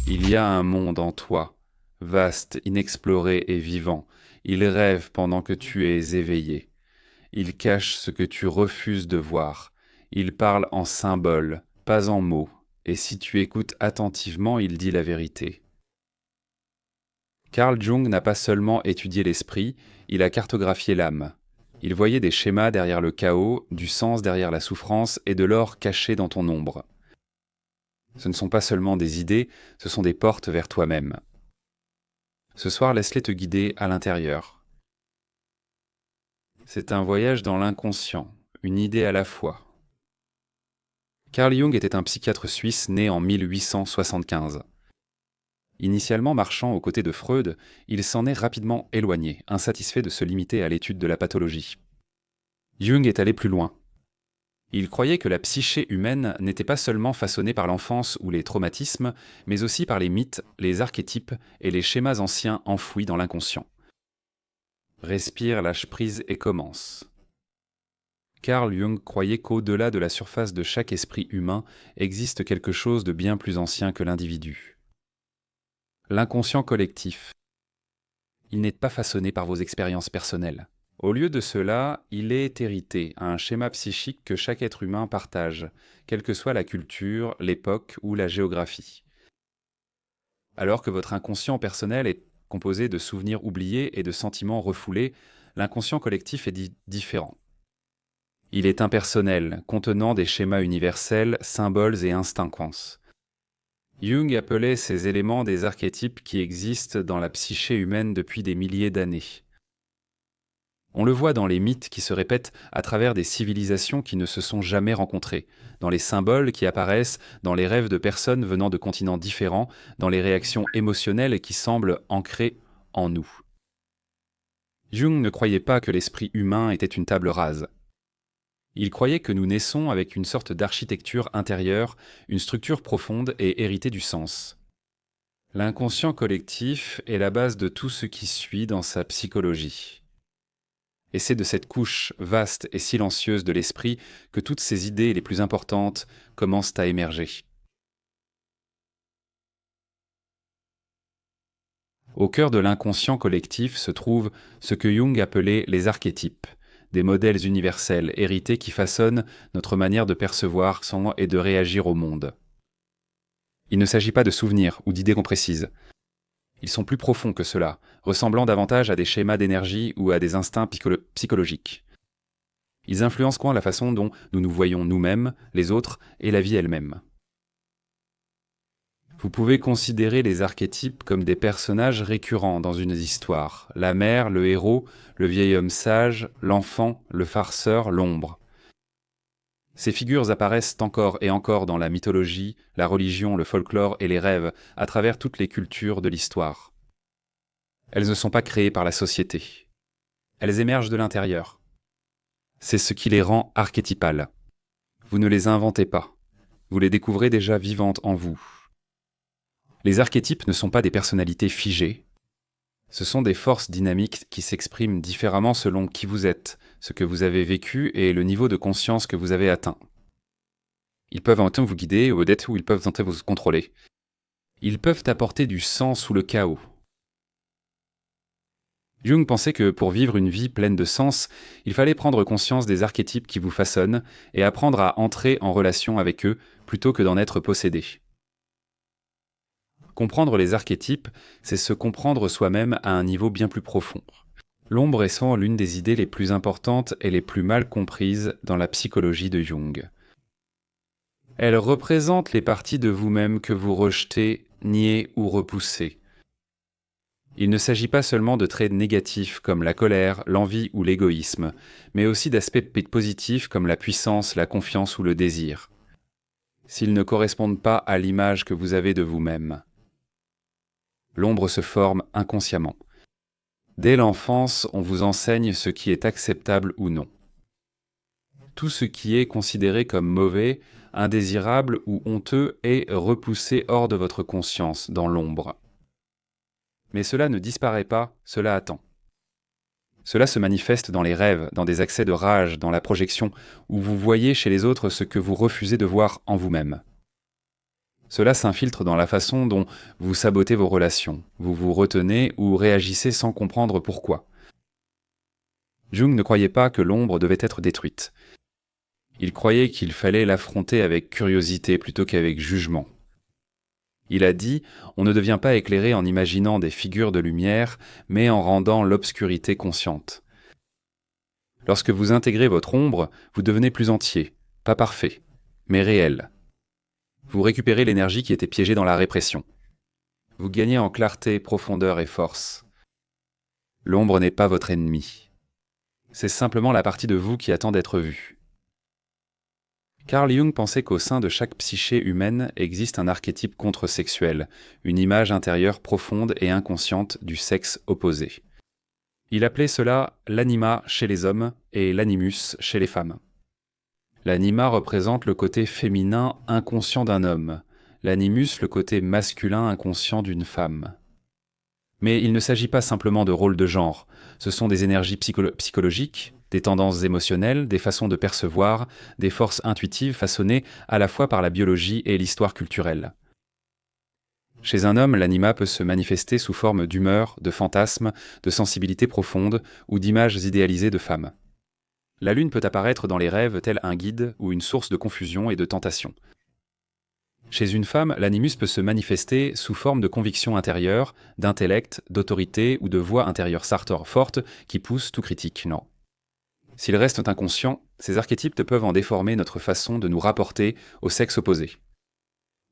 Il y a un monde en toi, vaste, inexploré et vivant. Il rêve pendant que tu es éveillé. Il cache ce que tu refuses de voir. Il parle en symboles, pas en mots. Et si tu écoutes attentivement, il dit la vérité. Carl Jung n'a pas seulement étudié l'esprit, il a cartographié l'âme. Il voyait des schémas derrière le chaos, du sens derrière la souffrance et de l'or caché dans ton ombre. Ce ne sont pas seulement des idées, ce sont des portes vers toi-même. Ce soir, laisse-les te guider à l'intérieur. C'est un voyage dans l'inconscient, une idée à la fois. Carl Jung était un psychiatre suisse né en 1875. Initialement marchant aux côtés de Freud, il s'en est rapidement éloigné, insatisfait de se limiter à l'étude de la pathologie. Jung est allé plus loin. Il croyait que la psyché humaine n'était pas seulement façonnée par l'enfance ou les traumatismes, mais aussi par les mythes, les archétypes et les schémas anciens enfouis dans l'inconscient. Respire, lâche prise et commence. Carl Jung croyait qu'au-delà de la surface de chaque esprit humain existe quelque chose de bien plus ancien que l'individu. L'inconscient collectif. Il n'est pas façonné par vos expériences personnelles. Au lieu de cela, il est hérité à un schéma psychique que chaque être humain partage, quelle que soit la culture, l'époque ou la géographie. Alors que votre inconscient personnel est composé de souvenirs oubliés et de sentiments refoulés, l'inconscient collectif est différent. Il est impersonnel, contenant des schémas universels, symboles et instincts. Jung appelait ces éléments des archétypes qui existent dans la psyché humaine depuis des milliers d'années. On le voit dans les mythes qui se répètent à travers des civilisations qui ne se sont jamais rencontrées, dans les symboles qui apparaissent, dans les rêves de personnes venant de continents différents, dans les réactions émotionnelles qui semblent ancrées en nous. Jung ne croyait pas que l'esprit humain était une table rase. Il croyait que nous naissons avec une sorte d'architecture intérieure, une structure profonde et héritée du sens. L'inconscient collectif est la base de tout ce qui suit dans sa psychologie. Et c'est de cette couche vaste et silencieuse de l'esprit que toutes ces idées les plus importantes commencent à émerger. Au cœur de l'inconscient collectif se trouvent ce que Jung appelait les archétypes, des modèles universels hérités qui façonnent notre manière de percevoir et de réagir au monde. Il ne s'agit pas de souvenirs ou d'idées qu'on précise. Ils sont plus profonds que cela, ressemblant davantage à des schémas d'énergie ou à des instincts psychologiques. Ils influencent la façon dont nous nous voyons nous-mêmes, les autres et la vie elle-même. Vous pouvez considérer les archétypes comme des personnages récurrents dans une histoire. La mère, le héros, le vieil homme sage, l'enfant, le farceur, l'ombre. Ces figures apparaissent encore et encore dans la mythologie, la religion, le folklore et les rêves, à travers toutes les cultures de l'histoire. Elles ne sont pas créées par la société. Elles émergent de l'intérieur. C'est ce qui les rend archétypales. Vous ne les inventez pas. Vous les découvrez déjà vivantes en vous. Les archétypes ne sont pas des personnalités figées. Ce sont des forces dynamiques qui s'expriment différemment selon qui vous êtes, ce que vous avez vécu et le niveau de conscience que vous avez atteint. Ils peuvent en temps vous guider, ou peut-être ils peuvent en temps vous contrôler. Ils peuvent apporter du sens sous le chaos. Jung pensait que pour vivre une vie pleine de sens, il fallait prendre conscience des archétypes qui vous façonnent et apprendre à entrer en relation avec eux plutôt que d'en être possédé. Comprendre les archétypes, c'est se comprendre soi-même à un niveau bien plus profond. L'ombre est sans l'une des idées les plus importantes et les plus mal comprises dans la psychologie de Jung. Elle représente les parties de vous-même que vous rejetez, niez ou repoussez. Il ne s'agit pas seulement de traits négatifs comme la colère, l'envie ou l'égoïsme, mais aussi d'aspects positifs comme la puissance, la confiance ou le désir. S'ils ne correspondent pas à l'image que vous avez de vous-même. L'ombre se forme inconsciemment. Dès l'enfance, on vous enseigne ce qui est acceptable ou non. Tout ce qui est considéré comme mauvais, indésirable ou honteux est repoussé hors de votre conscience, dans l'ombre. Mais cela ne disparaît pas, cela attend. Cela se manifeste dans les rêves, dans des accès de rage, dans la projection, où vous voyez chez les autres ce que vous refusez de voir en vous-même. Cela s'infiltre dans la façon dont vous sabotez vos relations, vous vous retenez ou réagissez sans comprendre pourquoi. Jung ne croyait pas que l'ombre devait être détruite. Il croyait qu'il fallait l'affronter avec curiosité plutôt qu'avec jugement. Il a dit « On ne devient pas éclairé en imaginant des figures de lumière, mais en rendant l'obscurité consciente. » Lorsque vous intégrez votre ombre, vous devenez plus entier, pas parfait, mais réel. Vous récupérez l'énergie qui était piégée dans la répression. Vous gagnez en clarté, profondeur et force. L'ombre n'est pas votre ennemi. C'est simplement la partie de vous qui attend d'être vue. Carl Jung pensait qu'au sein de chaque psyché humaine existe un archétype contre-sexuel, une image intérieure profonde et inconsciente du sexe opposé. Il appelait cela l'anima chez les hommes et l'animus chez les femmes. L'anima représente le côté féminin inconscient d'un homme, l'animus le côté masculin inconscient d'une femme. Mais il ne s'agit pas simplement de rôles de genre, ce sont des énergies psychologiques, des tendances émotionnelles, des façons de percevoir, des forces intuitives façonnées à la fois par la biologie et l'histoire culturelle. Chez un homme, l'anima peut se manifester sous forme d'humeur, de fantasmes, de sensibilité profonde ou d'images idéalisées de femmes. La lune peut apparaître dans les rêves tel un guide ou une source de confusion et de tentation. Chez une femme, l'animus peut se manifester sous forme de conviction intérieure, d'intellect, d'autorité ou de voix intérieure forte qui pousse tout critique, non. S'ils restent inconscients, ces archétypes peuvent en déformer notre façon de nous rapporter au sexe opposé.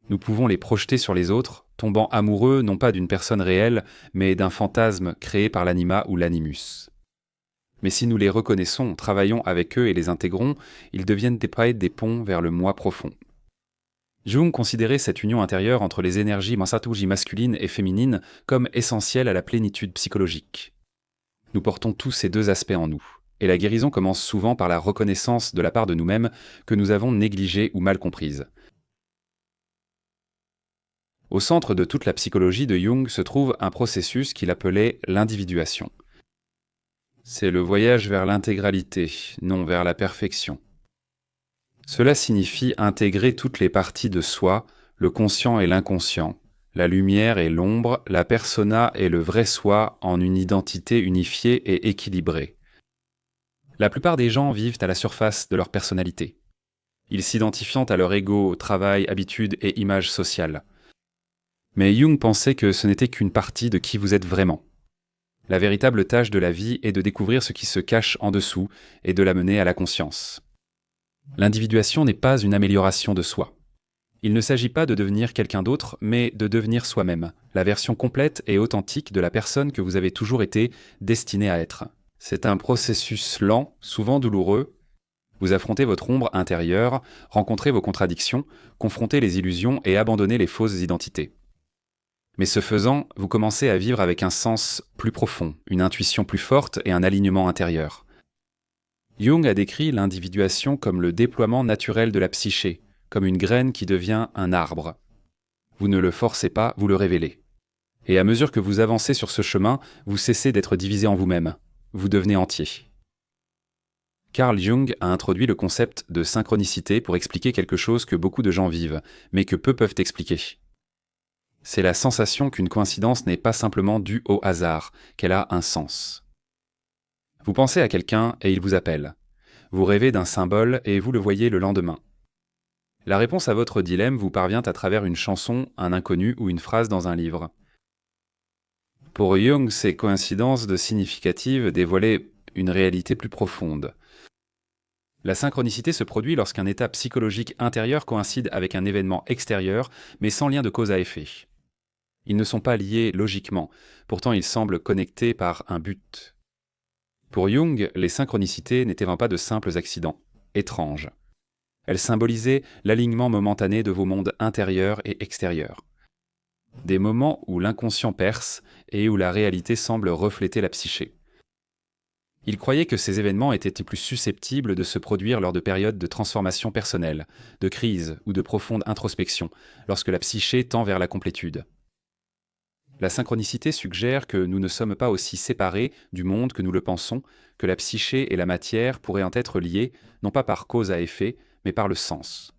Nous pouvons les projeter sur les autres, tombant amoureux non pas d'une personne réelle, mais d'un fantasme créé par l'anima ou l'animus. Mais si nous les reconnaissons, travaillons avec eux et les intégrons, ils deviennent des ponts vers le moi profond. Jung considérait cette union intérieure entre les énergies mansatuji masculines et féminines comme essentielle à la plénitude psychologique. Nous portons tous ces deux aspects en nous, et la guérison commence souvent par la reconnaissance de la part de nous-mêmes que nous avons négligée ou mal comprise. Au centre de toute la psychologie de Jung se trouve un processus qu'il appelait l'individuation. C'est le voyage vers l'intégralité, non vers la perfection. Cela signifie intégrer toutes les parties de soi, le conscient et l'inconscient, la lumière et l'ombre, la persona et le vrai soi en une identité unifiée et équilibrée. La plupart des gens vivent à la surface de leur personnalité. Ils s'identifient à leur ego, travail, habitudes et images sociales. Mais Jung pensait que ce n'était qu'une partie de qui vous êtes vraiment. La véritable tâche de la vie est de découvrir ce qui se cache en dessous et de l'amener à la conscience. L'individuation n'est pas une amélioration de soi. Il ne s'agit pas de devenir quelqu'un d'autre, mais de devenir soi-même, la version complète et authentique de la personne que vous avez toujours été destiné à être. C'est un processus lent, souvent douloureux. Vous affrontez votre ombre intérieure, rencontrez vos contradictions, confrontez les illusions et abandonnez les fausses identités. Mais ce faisant, vous commencez à vivre avec un sens plus profond, une intuition plus forte et un alignement intérieur. Jung a décrit l'individuation comme le déploiement naturel de la psyché, comme une graine qui devient un arbre. Vous ne le forcez pas, vous le révélez. Et à mesure que vous avancez sur ce chemin, vous cessez d'être divisé en vous-même. Vous devenez entier. Carl Jung a introduit le concept de synchronicité pour expliquer quelque chose que beaucoup de gens vivent, mais que peu peuvent expliquer. C'est la sensation qu'une coïncidence n'est pas simplement due au hasard, qu'elle a un sens. Vous pensez à quelqu'un et il vous appelle. Vous rêvez d'un symbole et vous le voyez le lendemain. La réponse à votre dilemme vous parvient à travers une chanson, un inconnu ou une phrase dans un livre. Pour Jung, ces coïncidences de significatives dévoilaient une réalité plus profonde. La synchronicité se produit lorsqu'un état psychologique intérieur coïncide avec un événement extérieur, mais sans lien de cause à effet. Ils ne sont pas liés logiquement, pourtant ils semblent connectés par un but. Pour Jung, les synchronicités n'étaient pas de simples accidents, étranges. Elles symbolisaient l'alignement momentané de vos mondes intérieurs et extérieurs. Des moments où l'inconscient perce et où la réalité semble refléter la psyché. Il croyait que ces événements étaient plus susceptibles de se produire lors de périodes de transformation personnelle, de crise ou de profonde introspection, lorsque la psyché tend vers la complétude. La synchronicité suggère que nous ne sommes pas aussi séparés du monde que nous le pensons, que la psyché et la matière pourraient en être liées, non pas par cause à effet, mais par le sens.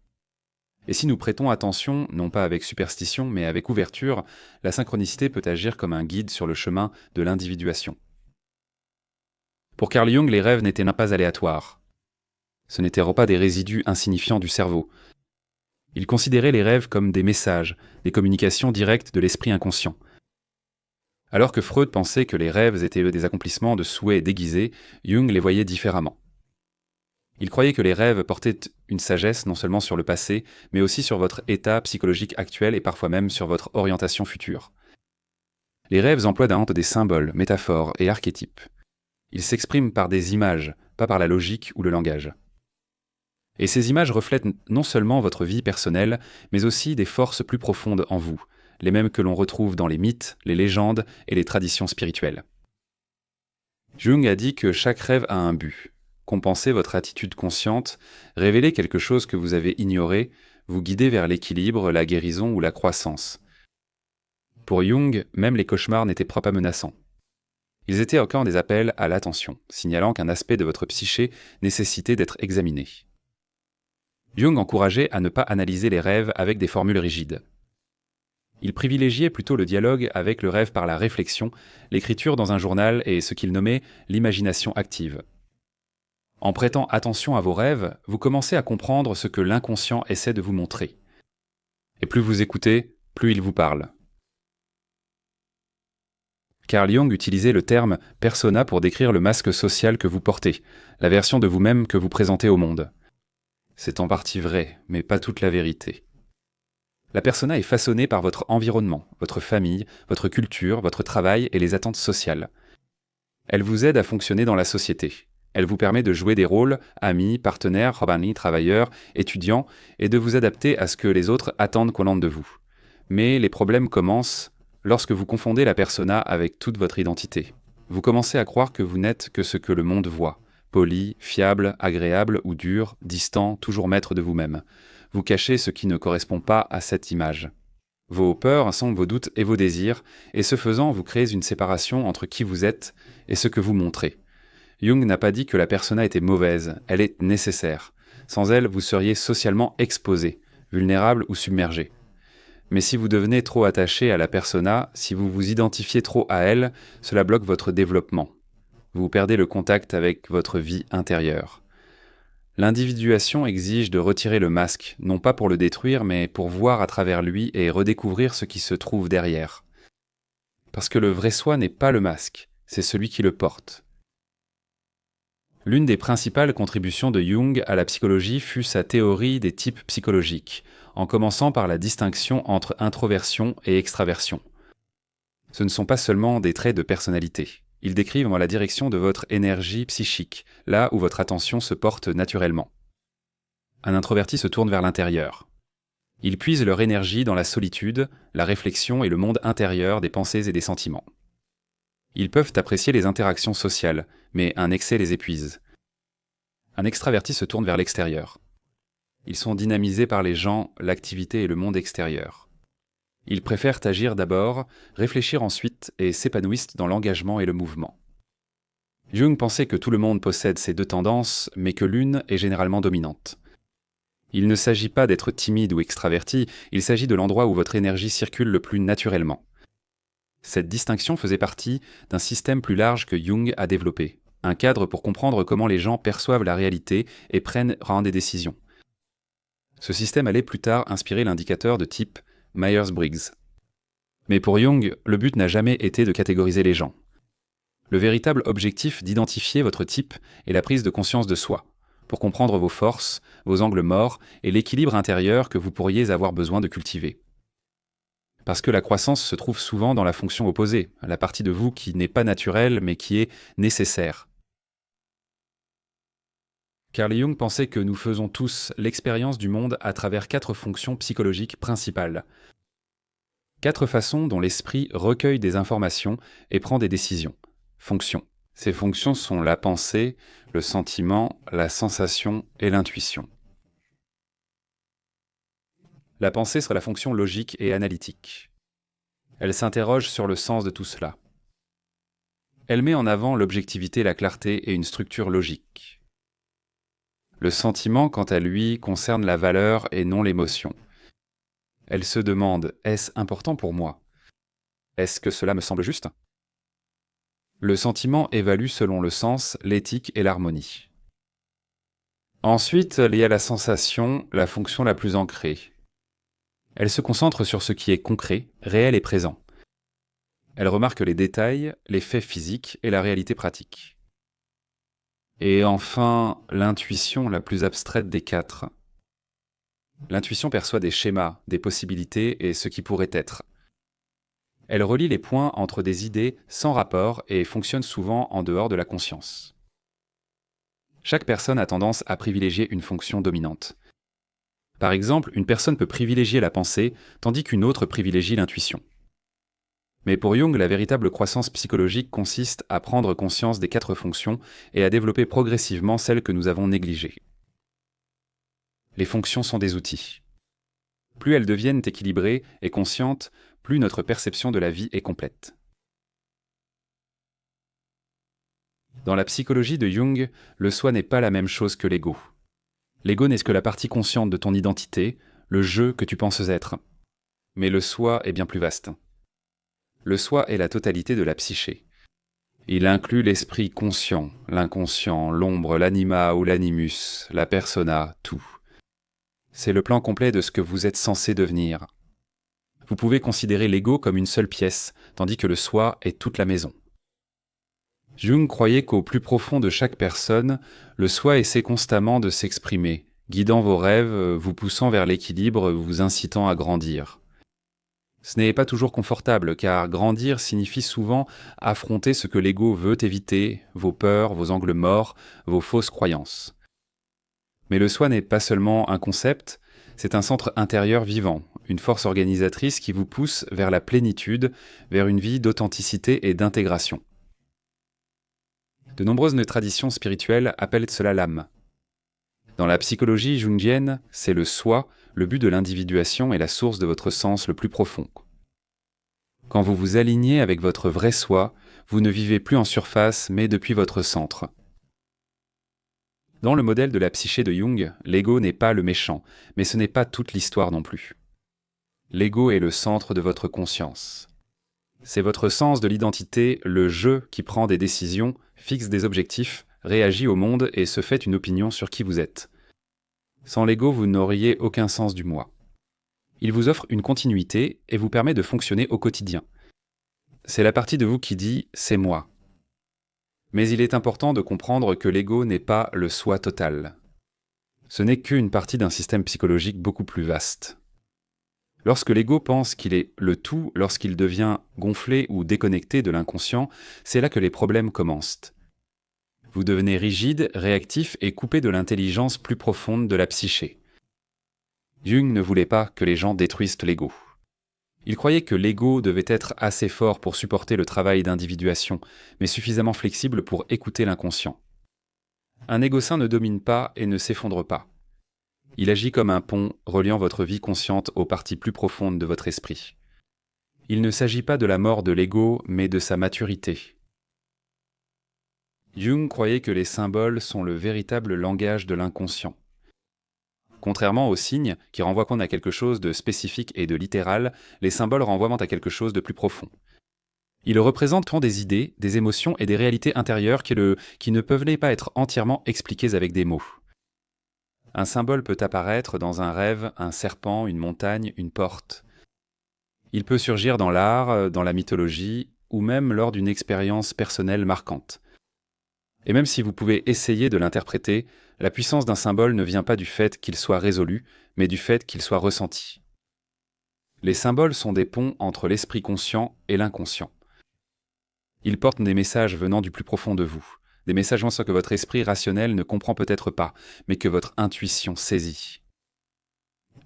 Et si nous prêtons attention, non pas avec superstition, mais avec ouverture, la synchronicité peut agir comme un guide sur le chemin de l'individuation. Pour Carl Jung, les rêves n'étaient pas aléatoires. Ce n'étaient pas des résidus insignifiants du cerveau. Il considérait les rêves comme des messages, des communications directes de l'esprit inconscient. Alors que Freud pensait que les rêves étaient des accomplissements de souhaits déguisés, Jung les voyait différemment. Il croyait que les rêves portaient une sagesse non seulement sur le passé, mais aussi sur votre état psychologique actuel et parfois même sur votre orientation future. Les rêves emploient des symboles, métaphores et archétypes. Ils s'expriment par des images, pas par la logique ou le langage. Et ces images reflètent non seulement votre vie personnelle, mais aussi des forces plus profondes en vous, les mêmes que l'on retrouve dans les mythes, les légendes et les traditions spirituelles. Jung a dit que chaque rêve a un but. Compenser votre attitude consciente, révéler quelque chose que vous avez ignoré, vous guider vers l'équilibre, la guérison ou la croissance. Pour Jung, même les cauchemars n'étaient pas menaçants. Ils étaient encore des appels à l'attention, signalant qu'un aspect de votre psyché nécessitait d'être examiné. Jung encourageait à ne pas analyser les rêves avec des formules rigides. Il privilégiait plutôt le dialogue avec le rêve par la réflexion, l'écriture dans un journal et ce qu'il nommait l'imagination active. En prêtant attention à vos rêves, vous commencez à comprendre ce que l'inconscient essaie de vous montrer. Et plus vous écoutez, plus il vous parle. Carl Jung utilisait le terme « persona » pour décrire le masque social que vous portez, la version de vous-même que vous présentez au monde. C'est en partie vrai, mais pas toute la vérité. La persona est façonnée par votre environnement, votre famille, votre culture, votre travail et les attentes sociales. Elle vous aide à fonctionner dans la société. Elle vous permet de jouer des rôles, amis, partenaires, travailleurs, étudiants, et de vous adapter à ce que les autres attendent qu'on lande de vous. Mais les problèmes commencent lorsque vous confondez la persona avec toute votre identité. Vous commencez à croire que vous n'êtes que ce que le monde voit. Poli, fiable, agréable ou dur, distant, toujours maître de vous-même. Vous cachez ce qui ne correspond pas à cette image. Vos peurs sont vos doutes et vos désirs, et ce faisant, vous créez une séparation entre qui vous êtes et ce que vous montrez. Jung n'a pas dit que la persona était mauvaise, elle est nécessaire. Sans elle, vous seriez socialement exposé, vulnérable ou submergé. Mais si vous devenez trop attaché à la persona, si vous vous identifiez trop à elle, cela bloque votre développement. Vous perdez le contact avec votre vie intérieure. L'individuation exige de retirer le masque, non pas pour le détruire, mais pour voir à travers lui et redécouvrir ce qui se trouve derrière. Parce que le vrai soi n'est pas le masque, c'est celui qui le porte. L'une des principales contributions de Jung à la psychologie fut sa théorie des types psychologiques, en commençant par la distinction entre introversion et extraversion. Ce ne sont pas seulement des traits de personnalité. Ils décrivent la direction de votre énergie psychique, là où votre attention se porte naturellement. Un introverti se tourne vers l'intérieur. Ils puisent leur énergie dans la solitude, la réflexion et le monde intérieur des pensées et des sentiments. Ils peuvent apprécier les interactions sociales, mais un excès les épuise. Un extraverti se tourne vers l'extérieur. Ils sont dynamisés par les gens, l'activité et le monde extérieur. Ils préfèrent agir d'abord, réfléchir ensuite et s'épanouissent dans l'engagement et le mouvement. Jung pensait que tout le monde possède ces deux tendances, mais que l'une est généralement dominante. Il ne s'agit pas d'être timide ou extraverti, il s'agit de l'endroit où votre énergie circule le plus naturellement. Cette distinction faisait partie d'un système plus large que Jung a développé, un cadre pour comprendre comment les gens perçoivent la réalité et rendent des décisions. Ce système allait plus tard inspirer l'indicateur de type Myers-Briggs. Mais pour Jung, le but n'a jamais été de catégoriser les gens. Le véritable objectif d'identifier votre type est la prise de conscience de soi, pour comprendre vos forces, vos angles morts et l'équilibre intérieur que vous pourriez avoir besoin de cultiver. Parce que la croissance se trouve souvent dans la fonction opposée, la partie de vous qui n'est pas naturelle mais qui est nécessaire. Carl Jung pensait que nous faisons tous l'expérience du monde à travers 4 fonctions psychologiques principales. 4 façons dont l'esprit recueille des informations et prend des décisions. Fonctions. Ces fonctions sont la pensée, le sentiment, la sensation et l'intuition. La pensée serait la fonction logique et analytique. Elle s'interroge sur le sens de tout cela. Elle met en avant l'objectivité, la clarté et une structure logique. Le sentiment, quant à lui, concerne la valeur et non l'émotion. Elle se demande « Est-ce important pour moi ? Est-ce que cela me semble juste ?» Le sentiment évalue selon le sens, l'éthique et l'harmonie. Ensuite, il y a la sensation, la fonction la plus ancrée. Elle se concentre sur ce qui est concret, réel et présent. Elle remarque les détails, les faits physiques et la réalité pratique. Et enfin, l'intuition la plus abstraite des quatre. L'intuition perçoit des schémas, des possibilités et ce qui pourrait être. Elle relie les points entre des idées sans rapport et fonctionne souvent en dehors de la conscience. Chaque personne a tendance à privilégier une fonction dominante. Par exemple, une personne peut privilégier la pensée, tandis qu'une autre privilégie l'intuition. Mais pour Jung, la véritable croissance psychologique consiste à prendre conscience des quatre fonctions et à développer progressivement celles que nous avons négligées. Les fonctions sont des outils. Plus elles deviennent équilibrées et conscientes, plus notre perception de la vie est complète. Dans la psychologie de Jung, le soi n'est pas la même chose que l'ego. L'ego n'est que la partie consciente de ton identité, le je que tu penses être. Mais le soi est bien plus vaste. Le soi est la totalité de la psyché. Il inclut l'esprit conscient, l'inconscient, l'ombre, l'anima ou l'animus, la persona, tout. C'est le plan complet de ce que vous êtes censé devenir. Vous pouvez considérer l'ego comme une seule pièce, tandis que le soi est toute la maison. Jung croyait qu'au plus profond de chaque personne, le soi essaie constamment de s'exprimer, guidant vos rêves, vous poussant vers l'équilibre, vous incitant à grandir. Ce n'est pas toujours confortable, car grandir signifie souvent affronter ce que l'ego veut éviter, vos peurs, vos angles morts, vos fausses croyances. Mais le soi n'est pas seulement un concept, c'est un centre intérieur vivant, une force organisatrice qui vous pousse vers la plénitude, vers une vie d'authenticité et d'intégration. De nombreuses traditions spirituelles appellent cela l'âme. Dans la psychologie jungienne, c'est le soi, le but de l'individuation et la source de votre sens le plus profond. Quand vous vous alignez avec votre vrai soi, vous ne vivez plus en surface, mais depuis votre centre. Dans le modèle de la psyché de Jung, l'ego n'est pas le méchant, mais ce n'est pas toute l'histoire non plus. L'ego est le centre de votre conscience. C'est votre sens de l'identité, le « je » qui prend des décisions, fixe des objectifs, réagit au monde et se fait une opinion sur qui vous êtes. Sans l'ego, vous n'auriez aucun sens du moi. Il vous offre une continuité et vous permet de fonctionner au quotidien. C'est la partie de vous qui dit « c'est moi ». Mais il est important de comprendre que l'ego n'est pas le soi total. Ce n'est qu'une partie d'un système psychologique beaucoup plus vaste. Lorsque l'ego pense qu'il est le tout, lorsqu'il devient gonflé ou déconnecté de l'inconscient, c'est là que les problèmes commencent. Vous devenez rigide, réactif et coupé de l'intelligence plus profonde de la psyché. Jung ne voulait pas que les gens détruisent l'ego. Il croyait que l'ego devait être assez fort pour supporter le travail d'individuation, mais suffisamment flexible pour écouter l'inconscient. Un ego sain ne domine pas et ne s'effondre pas. Il agit comme un pont reliant votre vie consciente aux parties plus profondes de votre esprit. Il ne s'agit pas de la mort de l'ego, mais de sa maturité. Jung croyait que les symboles sont le véritable langage de l'inconscient. Contrairement aux signes, qui renvoient compte à quelque chose de spécifique et de littéral, les symboles renvoient à quelque chose de plus profond. Ils représentent des idées, des émotions et des réalités intérieures qui ne peuvent pas être entièrement expliquées avec des mots. Un symbole peut apparaître dans un rêve, un serpent, une montagne, une porte. Il peut surgir dans l'art, dans la mythologie, ou même lors d'une expérience personnelle marquante. Et même si vous pouvez essayer de l'interpréter, la puissance d'un symbole ne vient pas du fait qu'il soit résolu, mais du fait qu'il soit ressenti. Les symboles sont des ponts entre l'esprit conscient et l'inconscient. Ils portent des messages venant du plus profond de vous. Des messages que votre esprit rationnel ne comprend peut-être pas, mais que votre intuition saisit.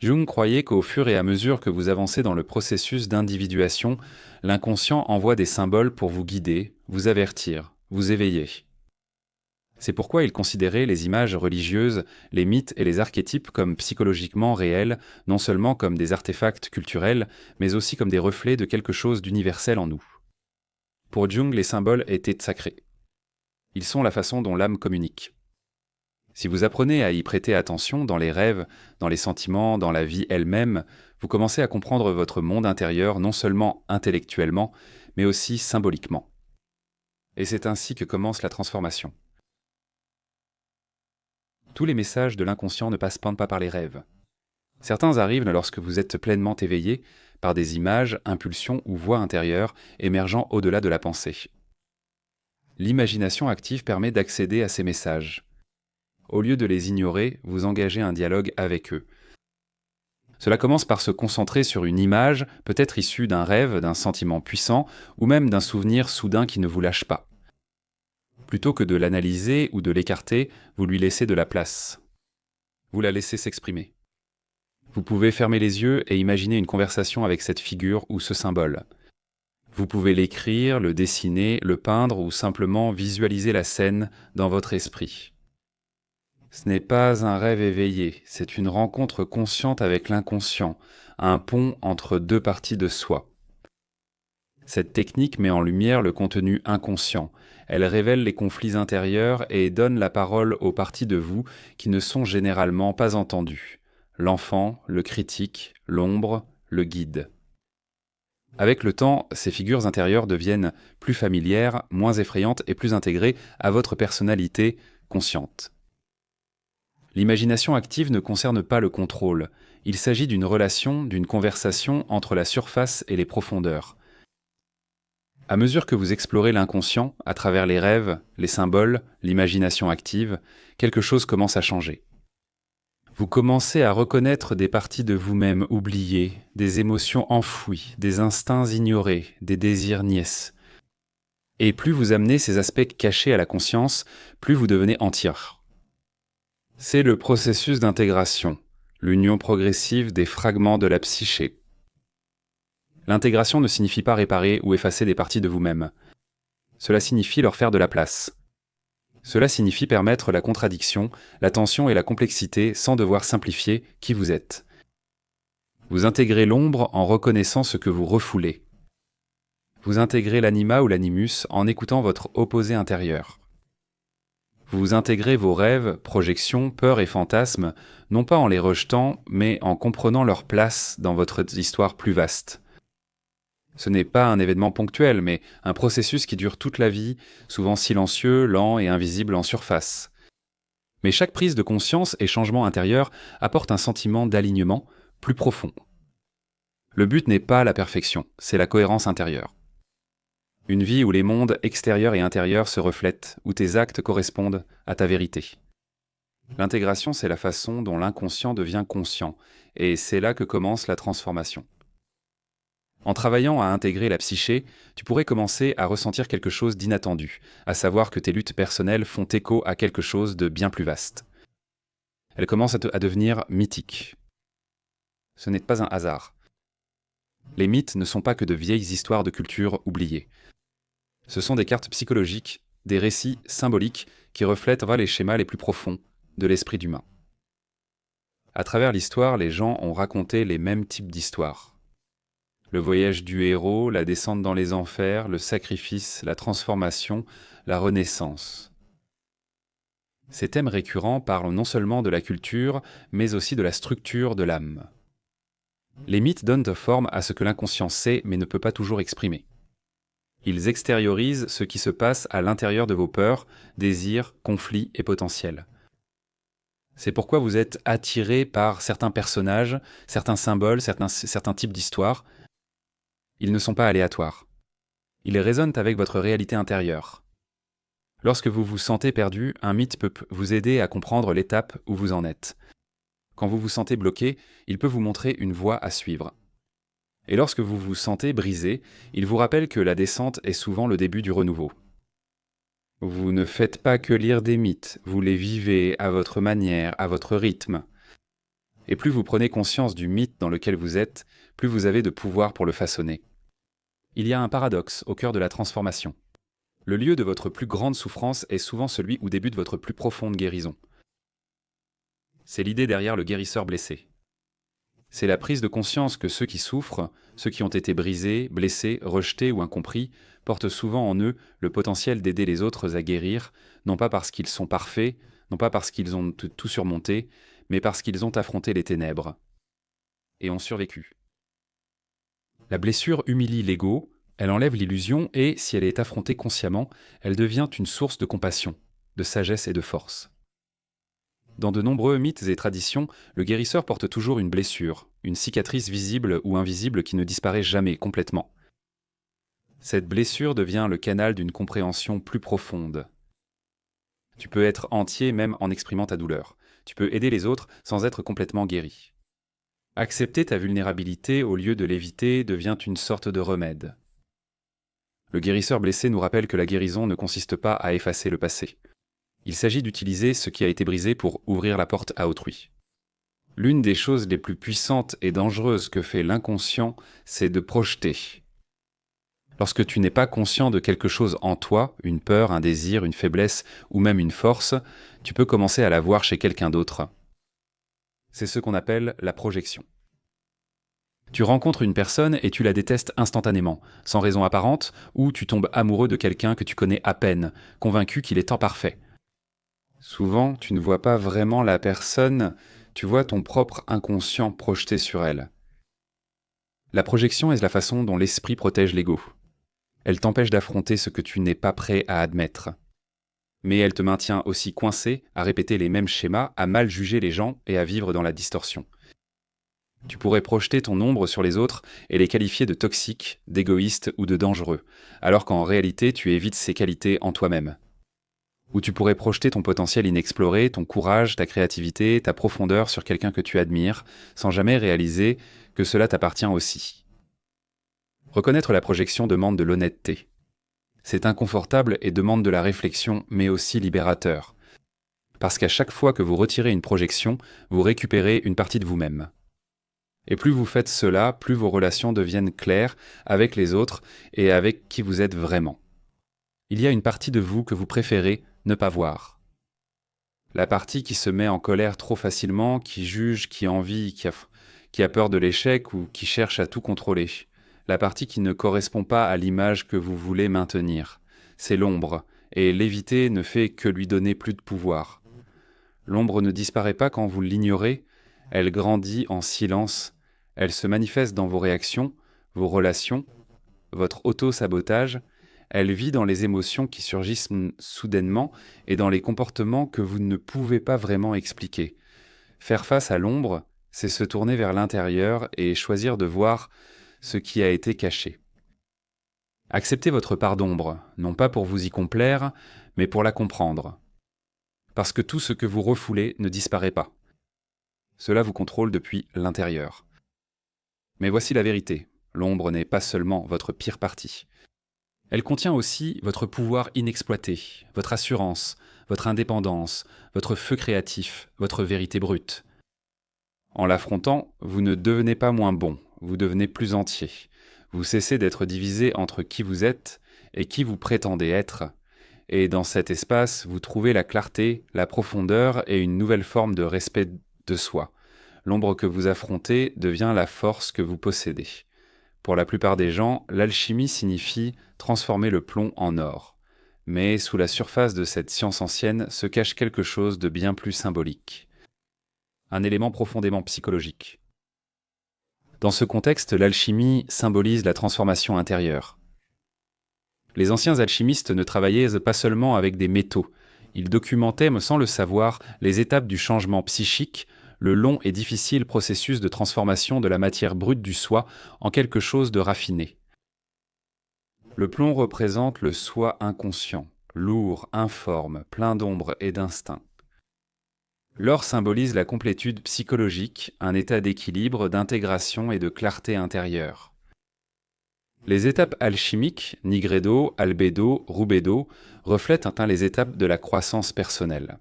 Jung croyait qu'au fur et à mesure que vous avancez dans le processus d'individuation, l'inconscient envoie des symboles pour vous guider, vous avertir, vous éveiller. C'est pourquoi il considérait les images religieuses, les mythes et les archétypes comme psychologiquement réels, non seulement comme des artefacts culturels, mais aussi comme des reflets de quelque chose d'universel en nous. Pour Jung, les symboles étaient sacrés. Ils sont la façon dont l'âme communique. Si vous apprenez à y prêter attention dans les rêves, dans les sentiments, dans la vie elle-même, vous commencez à comprendre votre monde intérieur non seulement intellectuellement, mais aussi symboliquement. Et c'est ainsi que commence la transformation. Tous les messages de l'inconscient ne passent pas par les rêves. Certains arrivent lorsque vous êtes pleinement éveillé par des images, impulsions ou voix intérieures émergeant au-delà de la pensée. L'imagination active permet d'accéder à ces messages. Au lieu de les ignorer, vous engagez un dialogue avec eux. Cela commence par se concentrer sur une image, peut-être issue d'un rêve, d'un sentiment puissant, ou même d'un souvenir soudain qui ne vous lâche pas. Plutôt que de l'analyser ou de l'écarter, vous lui laissez de la place. Vous la laissez s'exprimer. Vous pouvez fermer les yeux et imaginer une conversation avec cette figure ou ce symbole. Vous pouvez l'écrire, le dessiner, le peindre ou simplement visualiser la scène dans votre esprit. Ce n'est pas un rêve éveillé, c'est une rencontre consciente avec l'inconscient, un pont entre deux parties de soi. Cette technique met en lumière le contenu inconscient. Elle révèle les conflits intérieurs et donne la parole aux parties de vous qui ne sont généralement pas entendues. L'enfant, le critique, l'ombre, le guide. Avec le temps, ces figures intérieures deviennent plus familières, moins effrayantes et plus intégrées à votre personnalité consciente. L'imagination active ne concerne pas le contrôle. Il s'agit d'une relation, d'une conversation entre la surface et les profondeurs. À mesure que vous explorez l'inconscient, à travers les rêves, les symboles, l'imagination active, quelque chose commence à changer. Vous commencez à reconnaître des parties de vous-même oubliées, des émotions enfouies, des instincts ignorés, des désirs niais. Et plus vous amenez ces aspects cachés à la conscience, plus vous devenez entière. C'est le processus d'intégration, l'union progressive des fragments de la psyché. L'intégration ne signifie pas réparer ou effacer des parties de vous-même. Cela signifie leur faire de la place. Cela signifie permettre la contradiction, la tension et la complexité sans devoir simplifier qui vous êtes. Vous intégrez l'ombre en reconnaissant ce que vous refoulez. Vous intégrez l'anima ou l'animus en écoutant votre opposé intérieur. Vous intégrez vos rêves, projections, peurs et fantasmes, non pas en les rejetant, mais en comprenant leur place dans votre histoire plus vaste. Ce n'est pas un événement ponctuel, mais un processus qui dure toute la vie, souvent silencieux, lent et invisible en surface. Mais chaque prise de conscience et changement intérieur apporte un sentiment d'alignement plus profond. Le but n'est pas la perfection, c'est la cohérence intérieure. Une vie où les mondes extérieurs et intérieurs se reflètent, où tes actes correspondent à ta vérité. L'intégration, c'est la façon dont l'inconscient devient conscient, et c'est là que commence la transformation. En travaillant à intégrer la psyché, tu pourrais commencer à ressentir quelque chose d'inattendu, à savoir que tes luttes personnelles font écho à quelque chose de bien plus vaste. Elles commencent à devenir mythiques. Ce n'est pas un hasard. Les mythes ne sont pas que de vieilles histoires de culture oubliées. Ce sont des cartes psychologiques, des récits symboliques qui reflètent les schémas les plus profonds de l'esprit humain. À travers l'histoire, les gens ont raconté les mêmes types d'histoires. Le voyage du héros, la descente dans les enfers, le sacrifice, la transformation, la renaissance. Ces thèmes récurrents parlent non seulement de la culture, mais aussi de la structure de l'âme. Les mythes donnent forme à ce que l'inconscient sait mais ne peut pas toujours exprimer. Ils extériorisent ce qui se passe à l'intérieur de vos peurs, désirs, conflits et potentiels. C'est pourquoi vous êtes attiré par certains personnages, certains symboles, certains types d'histoires. Ils ne sont pas aléatoires. Ils résonnent avec votre réalité intérieure. Lorsque vous vous sentez perdu, un mythe peut vous aider à comprendre l'étape où vous en êtes. Quand vous vous sentez bloqué, il peut vous montrer une voie à suivre. Et lorsque vous vous sentez brisé, il vous rappelle que la descente est souvent le début du renouveau. Vous ne faites pas que lire des mythes, vous les vivez à votre manière, à votre rythme. Et plus vous prenez conscience du mythe dans lequel vous êtes, plus vous avez de pouvoir pour le façonner. Il y a un paradoxe au cœur de la transformation. Le lieu de votre plus grande souffrance est souvent celui où débute votre plus profonde guérison. C'est l'idée derrière le guérisseur blessé. C'est la prise de conscience que ceux qui souffrent, ceux qui ont été brisés, blessés, rejetés ou incompris, portent souvent en eux le potentiel d'aider les autres à guérir, non pas parce qu'ils sont parfaits, non pas parce qu'ils ont tout surmonté, mais parce qu'ils ont affronté les ténèbres et ont survécu. La blessure humilie l'ego, elle enlève l'illusion et, si elle est affrontée consciemment, elle devient une source de compassion, de sagesse et de force. Dans de nombreux mythes et traditions, le guérisseur porte toujours une blessure, une cicatrice visible ou invisible qui ne disparaît jamais complètement. Cette blessure devient le canal d'une compréhension plus profonde. Tu peux être entier même en exprimant ta douleur. Tu peux aider les autres sans être complètement guéri. Accepter ta vulnérabilité au lieu de l'éviter devient une sorte de remède. Le guérisseur blessé nous rappelle que la guérison ne consiste pas à effacer le passé. Il s'agit d'utiliser ce qui a été brisé pour ouvrir la porte à autrui. L'une des choses les plus puissantes et dangereuses que fait l'inconscient, c'est de projeter. Lorsque tu n'es pas conscient de quelque chose en toi, une peur, un désir, une faiblesse ou même une force, tu peux commencer à la voir chez quelqu'un d'autre. C'est ce qu'on appelle la projection. Tu rencontres une personne et tu la détestes instantanément, sans raison apparente, ou tu tombes amoureux de quelqu'un que tu connais à peine, convaincu qu'il est tant parfait. Souvent, tu ne vois pas vraiment la personne, tu vois ton propre inconscient projeté sur elle. La projection est la façon dont l'esprit protège l'ego. Elle t'empêche d'affronter ce que tu n'es pas prêt à admettre. Mais elle te maintient aussi coincé à répéter les mêmes schémas, à mal juger les gens et à vivre dans la distorsion. Tu pourrais projeter ton ombre sur les autres et les qualifier de toxiques, d'égoïstes ou de dangereux, alors qu'en réalité tu évites ces qualités en toi-même. Ou tu pourrais projeter ton potentiel inexploré, ton courage, ta créativité, ta profondeur sur quelqu'un que tu admires, sans jamais réaliser que cela t'appartient aussi. Reconnaître la projection demande de l'honnêteté. C'est inconfortable et demande de la réflexion, mais aussi libérateur. Parce qu'à chaque fois que vous retirez une projection, vous récupérez une partie de vous-même. Et plus vous faites cela, plus vos relations deviennent claires avec les autres et avec qui vous êtes vraiment. Il y a une partie de vous que vous préférez ne pas voir. La partie qui se met en colère trop facilement, qui juge, qui envie, qui a peur de l'échec ou qui cherche à tout contrôler. La partie qui ne correspond pas à l'image que vous voulez maintenir. C'est l'ombre, et l'éviter ne fait que lui donner plus de pouvoir. L'ombre ne disparaît pas quand vous l'ignorez, elle grandit en silence, elle se manifeste dans vos réactions, vos relations, votre auto-sabotage, elle vit dans les émotions qui surgissent soudainement et dans les comportements que vous ne pouvez pas vraiment expliquer. Faire face à l'ombre, c'est se tourner vers l'intérieur et choisir de voir ce qui a été caché. Acceptez votre part d'ombre, non pas pour vous y complaire, mais pour la comprendre. Parce que tout ce que vous refoulez ne disparaît pas. Cela vous contrôle depuis l'intérieur. Mais voici la vérité, l'ombre n'est pas seulement votre pire partie. Elle contient aussi votre pouvoir inexploité, votre assurance, votre indépendance, votre feu créatif, votre vérité brute. En l'affrontant, vous ne devenez pas moins bon, vous devenez plus entier. Vous cessez d'être divisé entre qui vous êtes et qui vous prétendez être. Et dans cet espace, vous trouvez la clarté, la profondeur et une nouvelle forme de respect de soi. L'ombre que vous affrontez devient la force que vous possédez. Pour la plupart des gens, l'alchimie signifie transformer le plomb en or. Mais sous la surface de cette science ancienne se cache quelque chose de bien plus symbolique. Un élément profondément psychologique. Dans ce contexte, l'alchimie symbolise la transformation intérieure. Les anciens alchimistes ne travaillaient pas seulement avec des métaux, ils documentaient, sans le savoir, les étapes du changement psychique, le long et difficile processus de transformation de la matière brute du soi en quelque chose de raffiné. Le plomb représente le soi inconscient, lourd, informe, plein d'ombre et d'instinct. L'or symbolise la complétude psychologique, un état d'équilibre, d'intégration et de clarté intérieure. Les étapes alchimiques, nigredo, albedo, rubedo, reflètent les étapes de la croissance personnelle.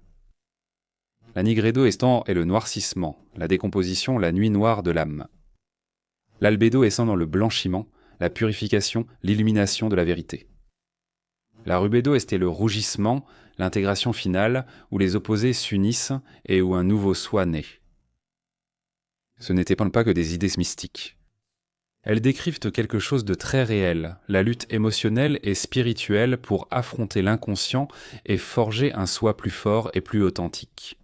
La nigredo étant est le noircissement, la décomposition, la nuit noire de l'âme. L'albedo étant dans le blanchiment, la purification, l'illumination de la vérité. La rubedo est le rougissement, l'intégration finale, où les opposés s'unissent et où un nouveau soi naît. Ce n'était pas que des idées mystiques. Elles décrivent quelque chose de très réel, la lutte émotionnelle et spirituelle pour affronter l'inconscient et forger un soi plus fort et plus authentique.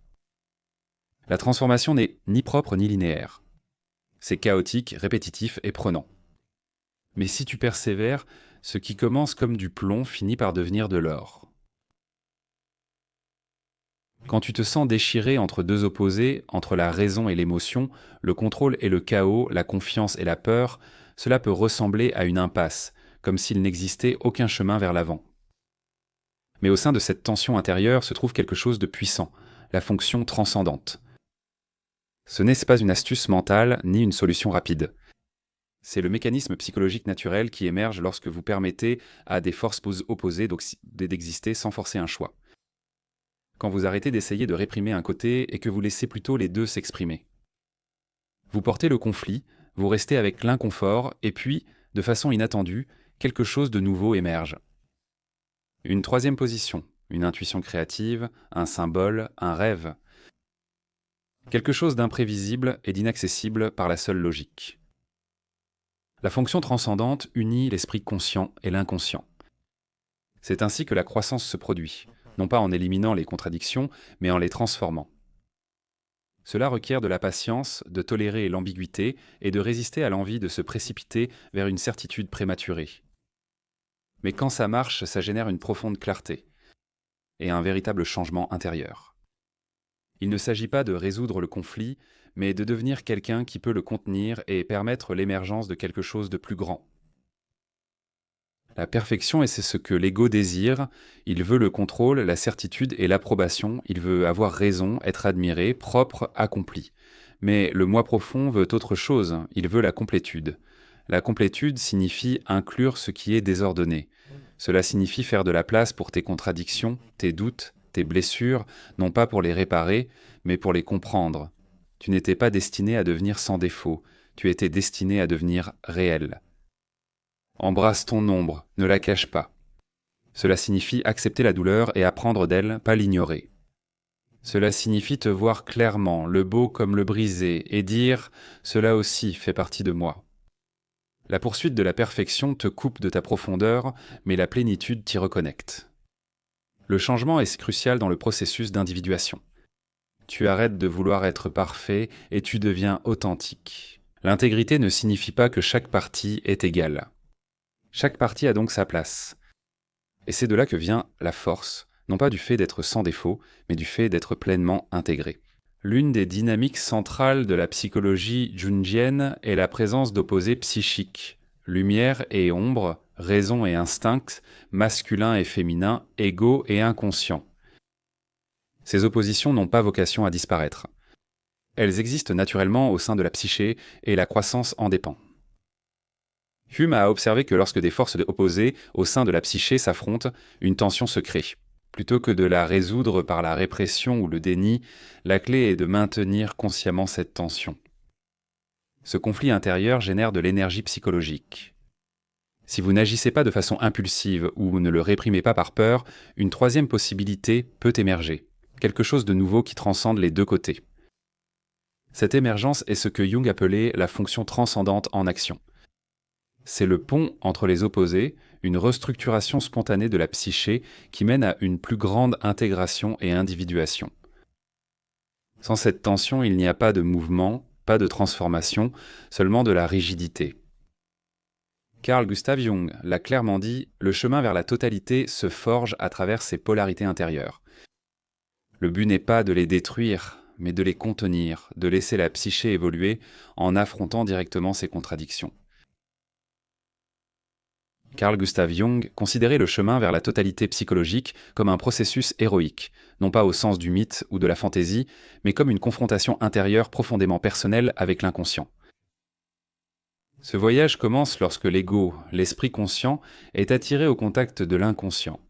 La transformation n'est ni propre ni linéaire. C'est chaotique, répétitif et prenant. Mais si tu persévères, ce qui commence comme du plomb finit par devenir de l'or. Quand tu te sens déchiré entre deux opposés, entre la raison et l'émotion, le contrôle et le chaos, la confiance et la peur, cela peut ressembler à une impasse, comme s'il n'existait aucun chemin vers l'avant. Mais au sein de cette tension intérieure se trouve quelque chose de puissant, la fonction transcendante. Ce n'est pas une astuce mentale ni une solution rapide. C'est le mécanisme psychologique naturel qui émerge lorsque vous permettez à des forces opposées d'exister sans forcer un choix. Quand vous arrêtez d'essayer de réprimer un côté et que vous laissez plutôt les deux s'exprimer. Vous portez le conflit, vous restez avec l'inconfort, et puis, de façon inattendue, quelque chose de nouveau émerge. Une troisième position, une intuition créative, un symbole, un rêve. Quelque chose d'imprévisible et d'inaccessible par la seule logique. La fonction transcendante unit l'esprit conscient et l'inconscient. C'est ainsi que la croissance se produit, non pas en éliminant les contradictions, mais en les transformant. Cela requiert de la patience, de tolérer l'ambiguïté et de résister à l'envie de se précipiter vers une certitude prématurée. Mais quand ça marche, ça génère une profonde clarté et un véritable changement intérieur. Il ne s'agit pas de résoudre le conflit, mais de devenir quelqu'un qui peut le contenir et permettre l'émergence de quelque chose de plus grand. La perfection, et c'est ce que l'ego désire, il veut le contrôle, la certitude et l'approbation, il veut avoir raison, être admiré, propre, accompli. Mais le moi profond veut autre chose, il veut la complétude. La complétude signifie inclure ce qui est désordonné. Cela signifie faire de la place pour tes contradictions, tes doutes, tes blessures, non pas pour les réparer, mais pour les comprendre. Tu n'étais pas destiné à devenir sans défaut, tu étais destiné à devenir réel. Embrasse ton ombre, ne la cache pas. Cela signifie accepter la douleur et apprendre d'elle, pas l'ignorer. Cela signifie te voir clairement, le beau comme le brisé, et dire « cela aussi fait partie de moi ». La poursuite de la perfection te coupe de ta profondeur, mais la plénitude t'y reconnecte. Le changement est crucial dans le processus d'individuation. Tu arrêtes de vouloir être parfait et tu deviens authentique. L'intégrité ne signifie pas que chaque partie est égale. Chaque partie a donc sa place. Et c'est de là que vient la force, non pas du fait d'être sans défaut, mais du fait d'être pleinement intégré. L'une des dynamiques centrales de la psychologie jungienne est la présence d'opposés psychiques, lumière et ombre, raison et instinct, masculin et féminin, ego et inconscient. Ces oppositions n'ont pas vocation à disparaître. Elles existent naturellement au sein de la psyché et la croissance en dépend. Hume a observé que lorsque des forces opposées au sein de la psyché s'affrontent, une tension se crée. Plutôt que de la résoudre par la répression ou le déni, la clé est de maintenir consciemment cette tension. Ce conflit intérieur génère de l'énergie psychologique. Si vous n'agissez pas de façon impulsive ou ne le réprimez pas par peur, une troisième possibilité peut émerger, quelque chose de nouveau qui transcende les deux côtés. Cette émergence est ce que Jung appelait la fonction transcendante en action. C'est le pont entre les opposés, une restructuration spontanée de la psyché qui mène à une plus grande intégration et individuation. Sans cette tension, il n'y a pas de mouvement, pas de transformation, seulement de la rigidité. Carl Gustav Jung l'a clairement dit, le chemin vers la totalité se forge à travers ces polarités intérieures. Le but n'est pas de les détruire, mais de les contenir, de laisser la psyché évoluer en affrontant directement ses contradictions. Carl Gustav Jung considérait le chemin vers la totalité psychologique comme un processus héroïque, non pas au sens du mythe ou de la fantaisie, mais comme une confrontation intérieure profondément personnelle avec l'inconscient. Ce voyage commence lorsque l'ego, l'esprit conscient, est attiré au contact de l'inconscient.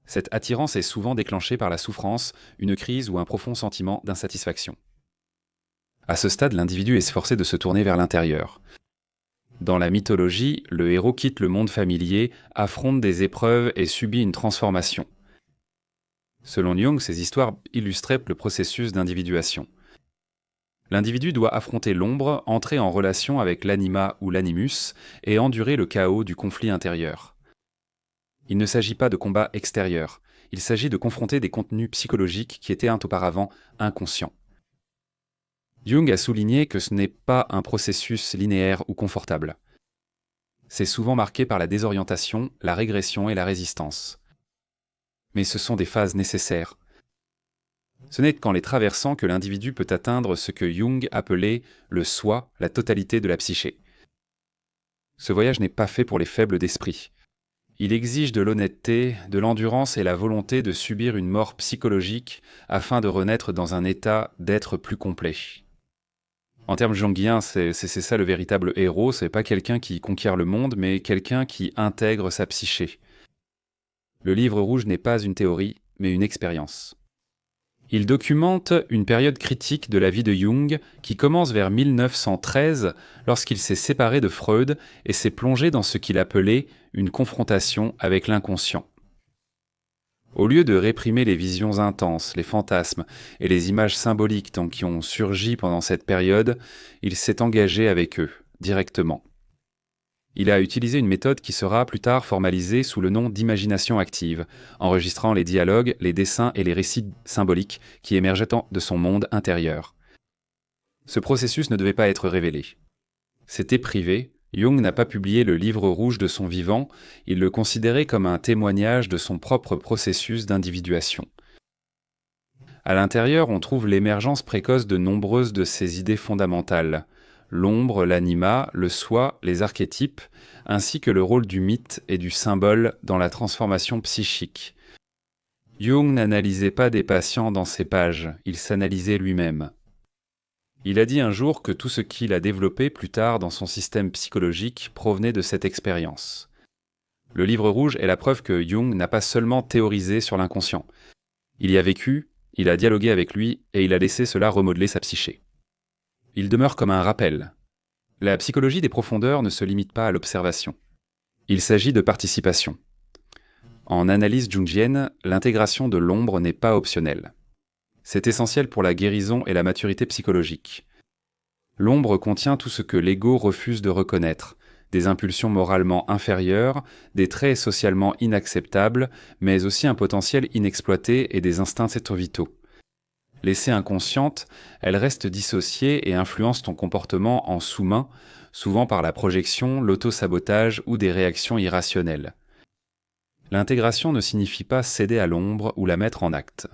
Cette attirance est souvent déclenchée par la souffrance, une crise ou un profond sentiment d'insatisfaction. À ce stade, l'individu est forcé de se tourner vers l'intérieur. Dans la mythologie, le héros quitte le monde familier, affronte des épreuves et subit une transformation. Selon Jung, ces histoires illustraient le processus d'individuation. L'individu doit affronter l'ombre, entrer en relation avec l'anima ou l'animus et endurer le chaos du conflit intérieur. Il ne s'agit pas de combat extérieur, il s'agit de confronter des contenus psychologiques qui étaient auparavant inconscients. Jung a souligné que ce n'est pas un processus linéaire ou confortable. C'est souvent marqué par la désorientation, la régression et la résistance. Mais ce sont des phases nécessaires. Ce n'est qu'en les traversant que l'individu peut atteindre ce que Jung appelait le soi, la totalité de la psyché. Ce voyage n'est pas fait pour les faibles d'esprit. Il exige de l'honnêteté, de l'endurance et la volonté de subir une mort psychologique afin de renaître dans un état d'être plus complet. En termes jungiens, c'est ça le véritable héros, c'est pas quelqu'un qui conquiert le monde, mais quelqu'un qui intègre sa psyché. Le livre rouge n'est pas une théorie, mais une expérience. Il documente une période critique de la vie de Jung qui commence vers 1913 lorsqu'il s'est séparé de Freud et s'est plongé dans ce qu'il appelait une confrontation avec l'inconscient. Au lieu de réprimer les visions intenses, les fantasmes et les images symboliques qui ont surgi pendant cette période, il s'est engagé avec eux, directement. Il a utilisé une méthode qui sera plus tard formalisée sous le nom d'imagination active, enregistrant les dialogues, les dessins et les récits symboliques qui émergeaient de son monde intérieur. Ce processus ne devait pas être révélé. C'était privé, Jung n'a pas publié le livre rouge de son vivant, il le considérait comme un témoignage de son propre processus d'individuation. À l'intérieur, on trouve l'émergence précoce de nombreuses de ses idées fondamentales. L'ombre, l'anima, le soi, les archétypes, ainsi que le rôle du mythe et du symbole dans la transformation psychique. Jung n'analysait pas des patients dans ses pages, il s'analysait lui-même. Il a dit un jour que tout ce qu'il a développé plus tard dans son système psychologique provenait de cette expérience. Le livre rouge est la preuve que Jung n'a pas seulement théorisé sur l'inconscient. Il y a vécu, il a dialogué avec lui et il a laissé cela remodeler sa psyché. Il demeure comme un rappel. La psychologie des profondeurs ne se limite pas à l'observation. Il s'agit de participation. En analyse jungienne, l'intégration de l'ombre n'est pas optionnelle. C'est essentiel pour la guérison et la maturité psychologique. L'ombre contient tout ce que l'ego refuse de reconnaître, des impulsions moralement inférieures, des traits socialement inacceptables, mais aussi un potentiel inexploité et des instincts vitaux. Laissée inconsciente, elle reste dissociée et influence ton comportement en sous-main, souvent par la projection, l'auto-sabotage ou des réactions irrationnelles. L'intégration ne signifie pas céder à l'ombre ou la mettre en acte.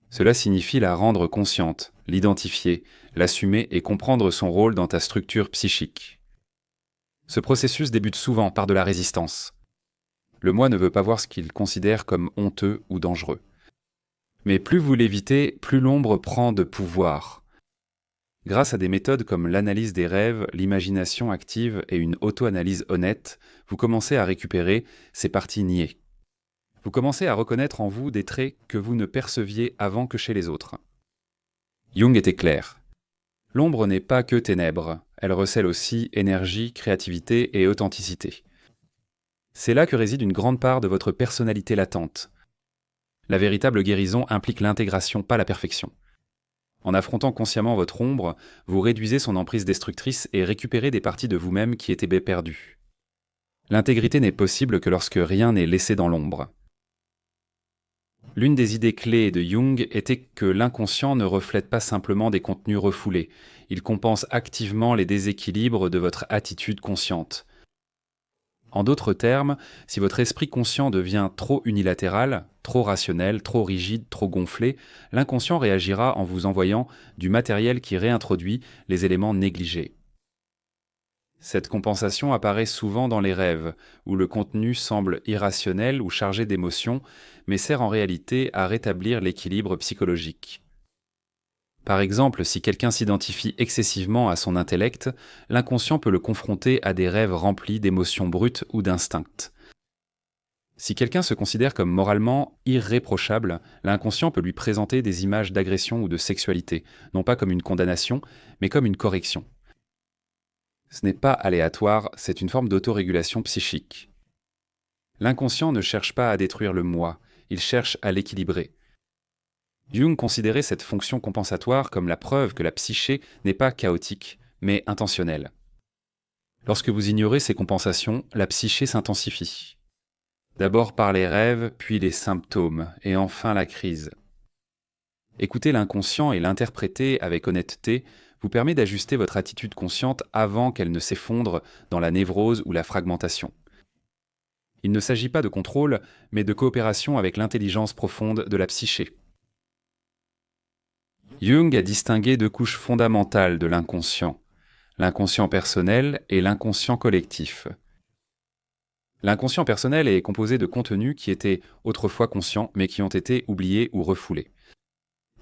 Cela signifie la rendre consciente, l'identifier, l'assumer et comprendre son rôle dans ta structure psychique. Ce processus débute souvent par de la résistance. Le moi ne veut pas voir ce qu'il considère comme honteux ou dangereux. Mais plus vous l'évitez, plus l'ombre prend de pouvoir. Grâce à des méthodes comme l'analyse des rêves, l'imagination active et une auto-analyse honnête, vous commencez à récupérer ces parties niées. Vous commencez à reconnaître en vous des traits que vous ne perceviez avant que chez les autres. Jung était clair. L'ombre n'est pas que ténèbres, elle recèle aussi énergie, créativité et authenticité. C'est là que réside une grande part de votre personnalité latente. La véritable guérison implique l'intégration, pas la perfection. En affrontant consciemment votre ombre, vous réduisez son emprise destructrice et récupérez des parties de vous-même qui étaient perdues. L'intégrité n'est possible que lorsque rien n'est laissé dans l'ombre. L'une des idées clés de Jung était que l'inconscient ne reflète pas simplement des contenus refoulés, il compense activement les déséquilibres de votre attitude consciente. En d'autres termes, si votre esprit conscient devient trop unilatéral, trop rationnel, trop rigide, trop gonflé, l'inconscient réagira en vous envoyant du matériel qui réintroduit les éléments négligés. Cette compensation apparaît souvent dans les rêves, où le contenu semble irrationnel ou chargé d'émotions, mais sert en réalité à rétablir l'équilibre psychologique. Par exemple, si quelqu'un s'identifie excessivement à son intellect, l'inconscient peut le confronter à des rêves remplis d'émotions brutes ou d'instincts. Si quelqu'un se considère comme moralement irréprochable, l'inconscient peut lui présenter des images d'agression ou de sexualité, non pas comme une condamnation, mais comme une correction. Ce n'est pas aléatoire, c'est une forme d'autorégulation psychique. L'inconscient ne cherche pas à détruire le moi, il cherche à l'équilibrer. Jung considérait cette fonction compensatoire comme la preuve que la psyché n'est pas chaotique, mais intentionnelle. Lorsque vous ignorez ces compensations, la psyché s'intensifie. D'abord par les rêves, puis les symptômes, et enfin la crise. Écouter l'inconscient et l'interpréter avec honnêteté vous permet d'ajuster votre attitude consciente avant qu'elle ne s'effondre dans la névrose ou la fragmentation. Il ne s'agit pas de contrôle, mais de coopération avec l'intelligence profonde de la psyché. Jung a distingué deux couches fondamentales de l'inconscient personnel et l'inconscient collectif. L'inconscient personnel est composé de contenus qui étaient autrefois conscients, mais qui ont été oubliés ou refoulés.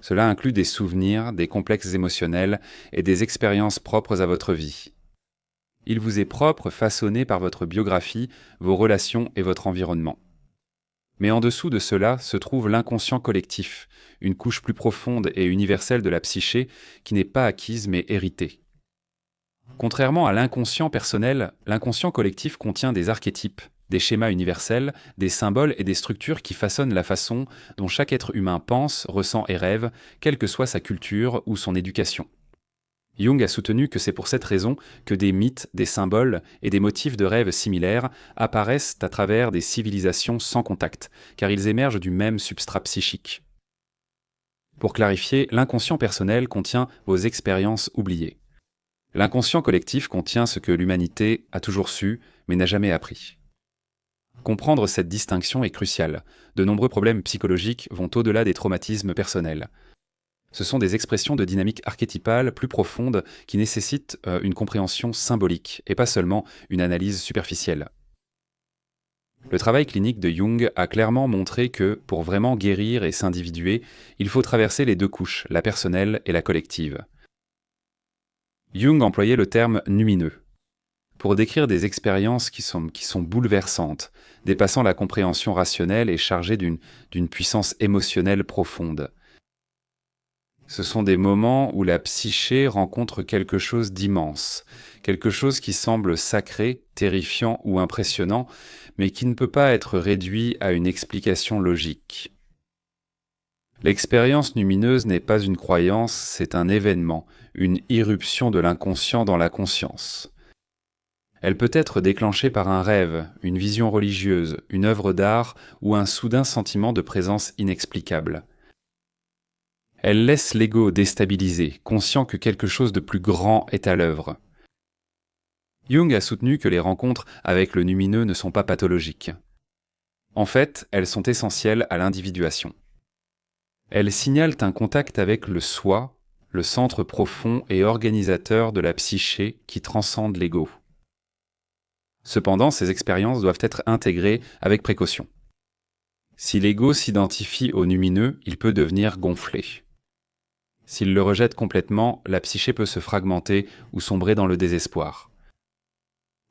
Cela inclut des souvenirs, des complexes émotionnels et des expériences propres à votre vie. Il vous est propre, façonné par votre biographie, vos relations et votre environnement. Mais en dessous de cela se trouve l'inconscient collectif, une couche plus profonde et universelle de la psyché qui n'est pas acquise mais héritée. Contrairement à l'inconscient personnel, l'inconscient collectif contient des archétypes, des schémas universels, des symboles et des structures qui façonnent la façon dont chaque être humain pense, ressent et rêve, quelle que soit sa culture ou son éducation. Jung a soutenu que c'est pour cette raison que des mythes, des symboles et des motifs de rêves similaires apparaissent à travers des civilisations sans contact, car ils émergent du même substrat psychique. Pour clarifier, l'inconscient personnel contient vos expériences oubliées. L'inconscient collectif contient ce que l'humanité a toujours su, mais n'a jamais appris. Comprendre cette distinction est crucial. De nombreux problèmes psychologiques vont au-delà des traumatismes personnels. Ce sont des expressions de dynamique archétypale plus profonde qui nécessitent une compréhension symbolique et pas seulement une analyse superficielle. Le travail clinique de Jung a clairement montré que, pour vraiment guérir et s'individuer, il faut traverser les deux couches, la personnelle et la collective. Jung employait le terme numineux pour décrire des expériences qui sont bouleversantes, dépassant la compréhension rationnelle et chargées d'une puissance émotionnelle profonde. Ce sont des moments où la psyché rencontre quelque chose d'immense, quelque chose qui semble sacré, terrifiant ou impressionnant, mais qui ne peut pas être réduit à une explication logique. L'expérience lumineuse n'est pas une croyance, c'est un événement, une irruption de l'inconscient dans la conscience. Elle peut être déclenchée par un rêve, une vision religieuse, une œuvre d'art ou un soudain sentiment de présence inexplicable. Elle laisse l'ego déstabilisé, conscient que quelque chose de plus grand est à l'œuvre. Jung a soutenu que les rencontres avec le lumineux ne sont pas pathologiques. En fait, elles sont essentielles à l'individuation. Elles signalent un contact avec le soi, le centre profond et organisateur de la psyché qui transcende l'ego. Cependant, ces expériences doivent être intégrées avec précaution. Si l'ego s'identifie au lumineux, il peut devenir gonflé. S'il le rejette complètement, la psyché peut se fragmenter ou sombrer dans le désespoir.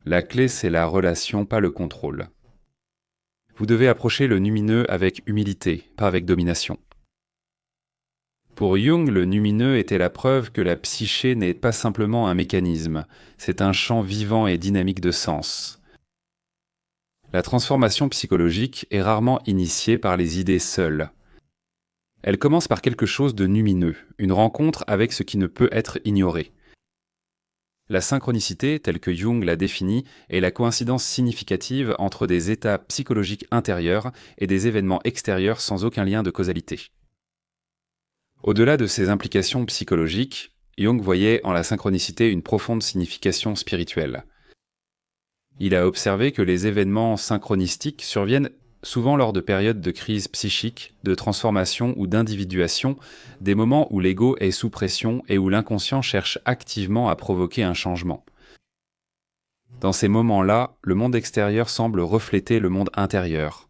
La clé, c'est la relation, pas le contrôle. Vous devez approcher le lumineux avec humilité, pas avec domination. Pour Jung, le lumineux était la preuve que la psyché n'est pas simplement un mécanisme, c'est un champ vivant et dynamique de sens. La transformation psychologique est rarement initiée par les idées seules. Elle commence par quelque chose de lumineux, une rencontre avec ce qui ne peut être ignoré. La synchronicité, telle que Jung l'a définie, est la coïncidence significative entre des états psychologiques intérieurs et des événements extérieurs sans aucun lien de causalité. Au-delà de ces implications psychologiques, Jung voyait en la synchronicité une profonde signification spirituelle. Il a observé que les événements synchronistiques surviennent souvent lors de périodes de crise psychique, de transformation ou d'individuation, des moments où l'ego est sous pression et où l'inconscient cherche activement à provoquer un changement. Dans ces moments-là, le monde extérieur semble refléter le monde intérieur.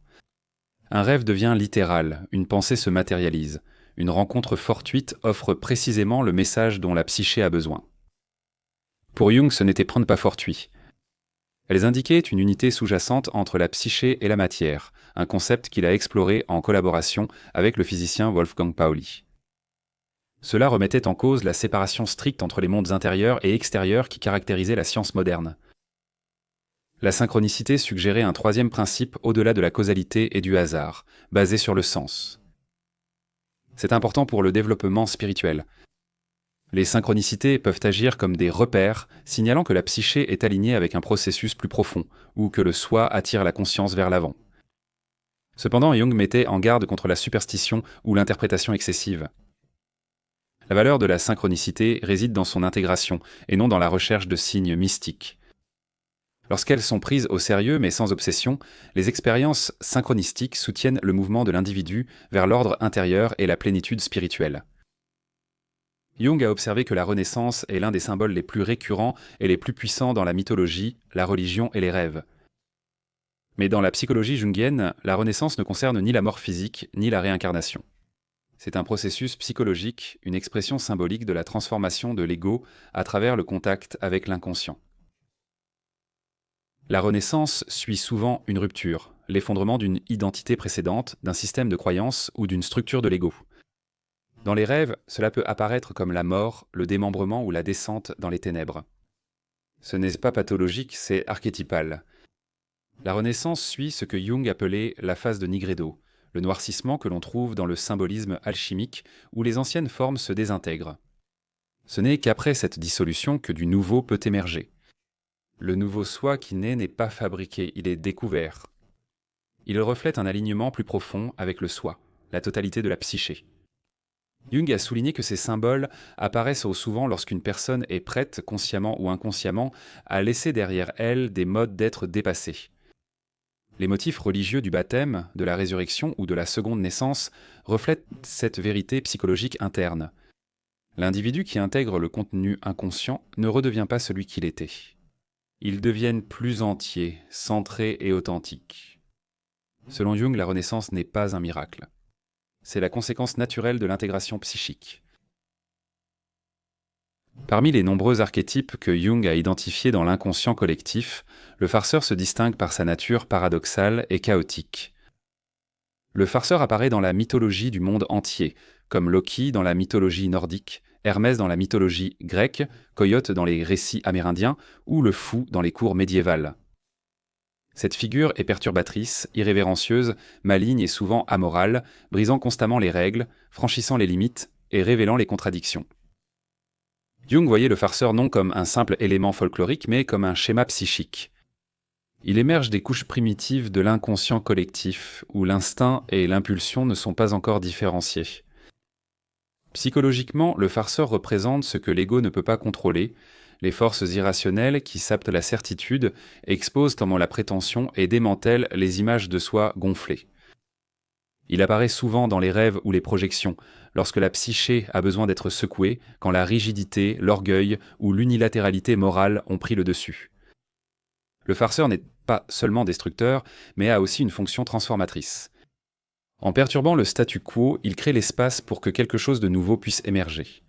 Un rêve devient littéral, une pensée se matérialise. Une rencontre fortuite offre précisément le message dont la psyché a besoin. Pour Jung, ce n'était point pas fortuit. Elles indiquaient une unité sous-jacente entre la psyché et la matière, un concept qu'il a exploré en collaboration avec le physicien Wolfgang Pauli. Cela remettait en cause la séparation stricte entre les mondes intérieurs et extérieurs qui caractérisait la science moderne. La synchronicité suggérait un troisième principe au-delà de la causalité et du hasard, basé sur le sens. C'est important pour le développement spirituel. Les synchronicités peuvent agir comme des repères, signalant que la psyché est alignée avec un processus plus profond, ou que le soi attire la conscience vers l'avant. Cependant, Jung mettait en garde contre la superstition ou l'interprétation excessive. La valeur de la synchronicité réside dans son intégration, et non dans la recherche de signes mystiques. Lorsqu'elles sont prises au sérieux mais sans obsession, les expériences synchronistiques soutiennent le mouvement de l'individu vers l'ordre intérieur et la plénitude spirituelle. Jung a observé que la Renaissance est l'un des symboles les plus récurrents et les plus puissants dans la mythologie, la religion et les rêves. Mais dans la psychologie jungienne, la Renaissance ne concerne ni la mort physique ni la réincarnation. C'est un processus psychologique, une expression symbolique de la transformation de l'ego à travers le contact avec l'inconscient. La Renaissance suit souvent une rupture, l'effondrement d'une identité précédente, d'un système de croyances ou d'une structure de l'ego. Dans les rêves, cela peut apparaître comme la mort, le démembrement ou la descente dans les ténèbres. Ce n'est pas pathologique, c'est archétypal. La Renaissance suit ce que Jung appelait la phase de Nigredo, le noircissement que l'on trouve dans le symbolisme alchimique où les anciennes formes se désintègrent. Ce n'est qu'après cette dissolution que du nouveau peut émerger. Le nouveau soi qui naît n'est pas fabriqué, il est découvert. Il reflète un alignement plus profond avec le soi, la totalité de la psyché. Jung a souligné que ces symboles apparaissent souvent lorsqu'une personne est prête, consciemment ou inconsciemment, à laisser derrière elle des modes d'être dépassés. Les motifs religieux du baptême, de la résurrection ou de la seconde naissance reflètent cette vérité psychologique interne. L'individu qui intègre le contenu inconscient ne redevient pas celui qu'il était. Ils deviennent plus entiers, centrés et authentiques. Selon Jung, la Renaissance n'est pas un miracle. C'est la conséquence naturelle de l'intégration psychique. Parmi les nombreux archétypes que Jung a identifiés dans l'inconscient collectif, le farceur se distingue par sa nature paradoxale et chaotique. Le farceur apparaît dans la mythologie du monde entier, comme Loki dans la mythologie nordique, Hermès dans la mythologie grecque, Coyote dans les récits amérindiens ou le fou dans les cours médiévales. Cette figure est perturbatrice, irrévérencieuse, maligne et souvent amorale, brisant constamment les règles, franchissant les limites et révélant les contradictions. Jung voyait le farceur non comme un simple élément folklorique, mais comme un schéma psychique. Il émerge des couches primitives de l'inconscient collectif, où l'instinct et l'impulsion ne sont pas encore différenciés. Psychologiquement, le farceur représente ce que l'ego ne peut pas contrôler, les forces irrationnelles qui sapent la certitude, exposent en la prétention et démantèlent les images de soi gonflées. Il apparaît souvent dans les rêves ou les projections, lorsque la psyché a besoin d'être secouée, quand la rigidité, l'orgueil ou l'unilatéralité morale ont pris le dessus. Le farceur n'est pas seulement destructeur, mais a aussi une fonction transformatrice. En perturbant le statu quo, il crée l'espace pour que quelque chose de nouveau puisse émerger.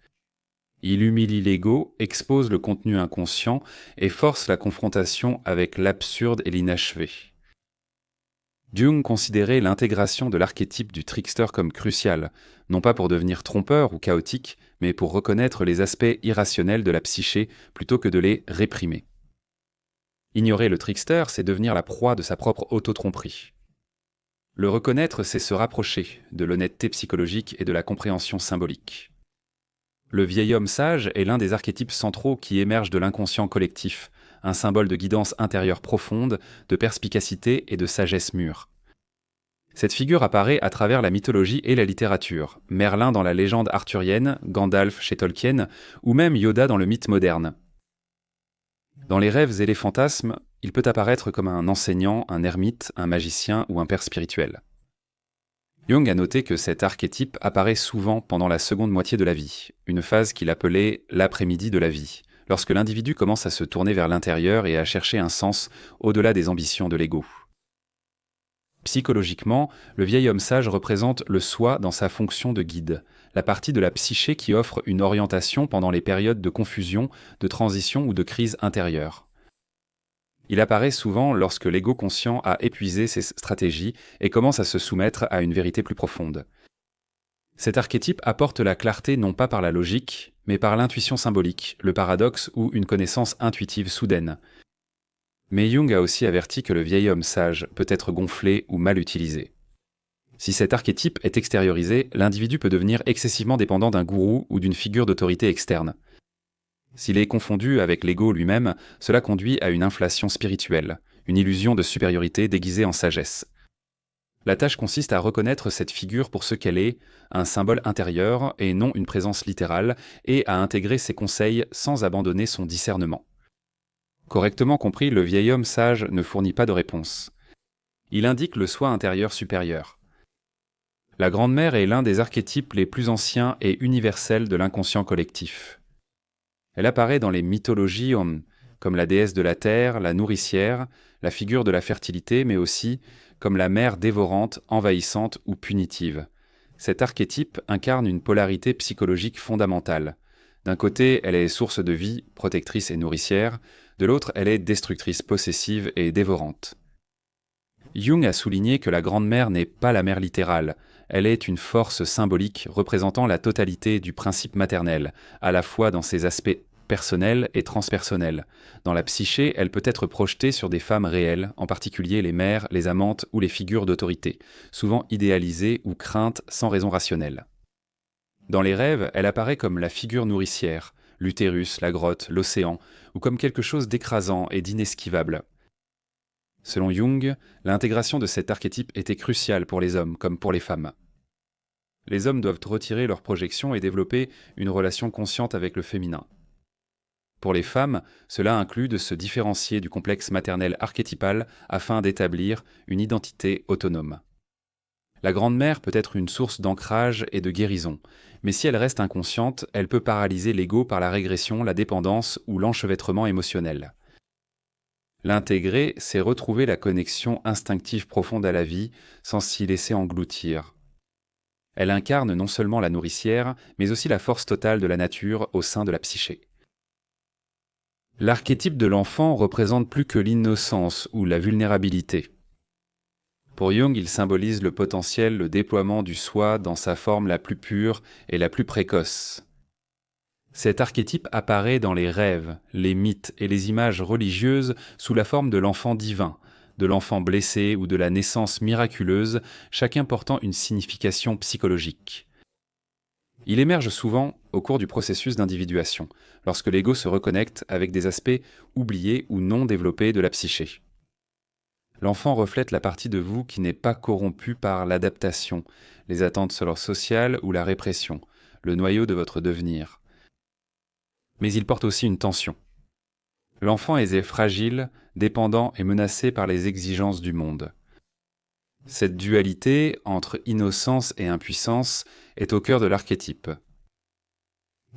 Il humilie l'ego, expose le contenu inconscient et force la confrontation avec l'absurde et l'inachevé. Jung considérait l'intégration de l'archétype du trickster comme cruciale, non pas pour devenir trompeur ou chaotique, mais pour reconnaître les aspects irrationnels de la psyché plutôt que de les réprimer. Ignorer le trickster, c'est devenir la proie de sa propre autotromperie. Le reconnaître, c'est se rapprocher de l'honnêteté psychologique et de la compréhension symbolique. Le vieil homme sage est l'un des archétypes centraux qui émergent de l'inconscient collectif, un symbole de guidance intérieure profonde, de perspicacité et de sagesse mûre. Cette figure apparaît à travers la mythologie et la littérature, Merlin dans la légende arthurienne, Gandalf chez Tolkien, ou même Yoda dans le mythe moderne. Dans les rêves et les fantasmes, il peut apparaître comme un enseignant, un ermite, un magicien ou un père spirituel. Jung a noté que cet archétype apparaît souvent pendant la seconde moitié de la vie, une phase qu'il appelait l'après-midi de la vie, lorsque l'individu commence à se tourner vers l'intérieur et à chercher un sens au-delà des ambitions de l'ego. Psychologiquement, le vieil homme sage représente le soi dans sa fonction de guide, la partie de la psyché qui offre une orientation pendant les périodes de confusion, de transition ou de crise intérieure. Il apparaît souvent lorsque l'ego conscient a épuisé ses stratégies et commence à se soumettre à une vérité plus profonde. Cet archétype apporte la clarté non pas par la logique, mais par l'intuition symbolique, le paradoxe ou une connaissance intuitive soudaine. Mais Jung a aussi averti que le vieil homme sage peut être gonflé ou mal utilisé. Si cet archétype est extériorisé, l'individu peut devenir excessivement dépendant d'un gourou ou d'une figure d'autorité externe. S'il est confondu avec l'ego lui-même, cela conduit à une inflation spirituelle, une illusion de supériorité déguisée en sagesse. La tâche consiste à reconnaître cette figure pour ce qu'elle est, un symbole intérieur et non une présence littérale, et à intégrer ses conseils sans abandonner son discernement. Correctement compris, le vieil homme sage ne fournit pas de réponse. Il indique le soi intérieur supérieur. La Grande-Mère est l'un des archétypes les plus anciens et universels de l'inconscient collectif. Elle apparaît dans les mythologies comme la déesse de la terre, la nourricière, la figure de la fertilité, mais aussi comme la mère dévorante, envahissante ou punitive. Cet archétype incarne une polarité psychologique fondamentale. D'un côté, elle est source de vie, protectrice et nourricière, de l'autre, elle est destructrice, possessive et dévorante. Jung a souligné que la Grande-Mère n'est pas la mère littérale, elle est une force symbolique représentant la totalité du principe maternel, à la fois dans ses aspects personnels et transpersonnels. Dans la psyché, elle peut être projetée sur des femmes réelles, en particulier les mères, les amantes ou les figures d'autorité, souvent idéalisées ou craintes sans raison rationnelle. Dans les rêves, elle apparaît comme la figure nourricière, l'utérus, la grotte, l'océan, ou comme quelque chose d'écrasant et d'inesquivable. Selon Jung, l'intégration de cet archétype était cruciale pour les hommes comme pour les femmes. Les hommes doivent retirer leurs projections et développer une relation consciente avec le féminin. Pour les femmes, cela inclut de se différencier du complexe maternel archétypal afin d'établir une identité autonome. La Grande-Mère peut être une source d'ancrage et de guérison, mais si elle reste inconsciente, elle peut paralyser l'ego par la régression, la dépendance ou l'enchevêtrement émotionnel. L'intégrer, c'est retrouver la connexion instinctive profonde à la vie sans s'y laisser engloutir. Elle incarne non seulement la nourricière, mais aussi la force totale de la nature au sein de la psyché. L'archétype de l'enfant représente plus que l'innocence ou la vulnérabilité. Pour Jung, il symbolise le potentiel, le déploiement du soi dans sa forme la plus pure et la plus précoce. Cet archétype apparaît dans les rêves, les mythes et les images religieuses sous la forme de l'enfant divin, de l'enfant blessé ou de la naissance miraculeuse, chacun portant une signification psychologique. Il émerge souvent au cours du processus d'individuation, lorsque l'ego se reconnecte avec des aspects oubliés ou non développés de la psyché. L'enfant reflète la partie de vous qui n'est pas corrompue par l'adaptation, les attentes sociales ou la répression, le noyau de votre devenir. Mais il porte aussi une tension. L'enfant est fragile, dépendant et menacé par les exigences du monde. Cette dualité entre innocence et impuissance est au cœur de l'archétype.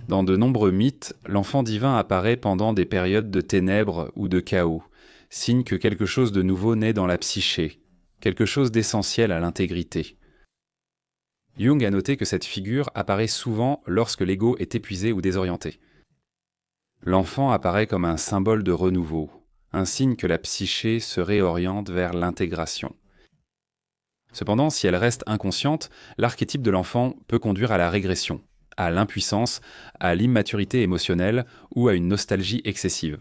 Dans de nombreux mythes, l'enfant divin apparaît pendant des périodes de ténèbres ou de chaos, signe que quelque chose de nouveau naît dans la psyché, quelque chose d'essentiel à l'intégrité. Jung a noté que cette figure apparaît souvent lorsque l'ego est épuisé ou désorienté. L'enfant apparaît comme un symbole de renouveau, un signe que la psyché se réoriente vers l'intégration. Cependant, si elle reste inconsciente, l'archétype de l'enfant peut conduire à la régression, à l'impuissance, à l'immaturité émotionnelle ou à une nostalgie excessive.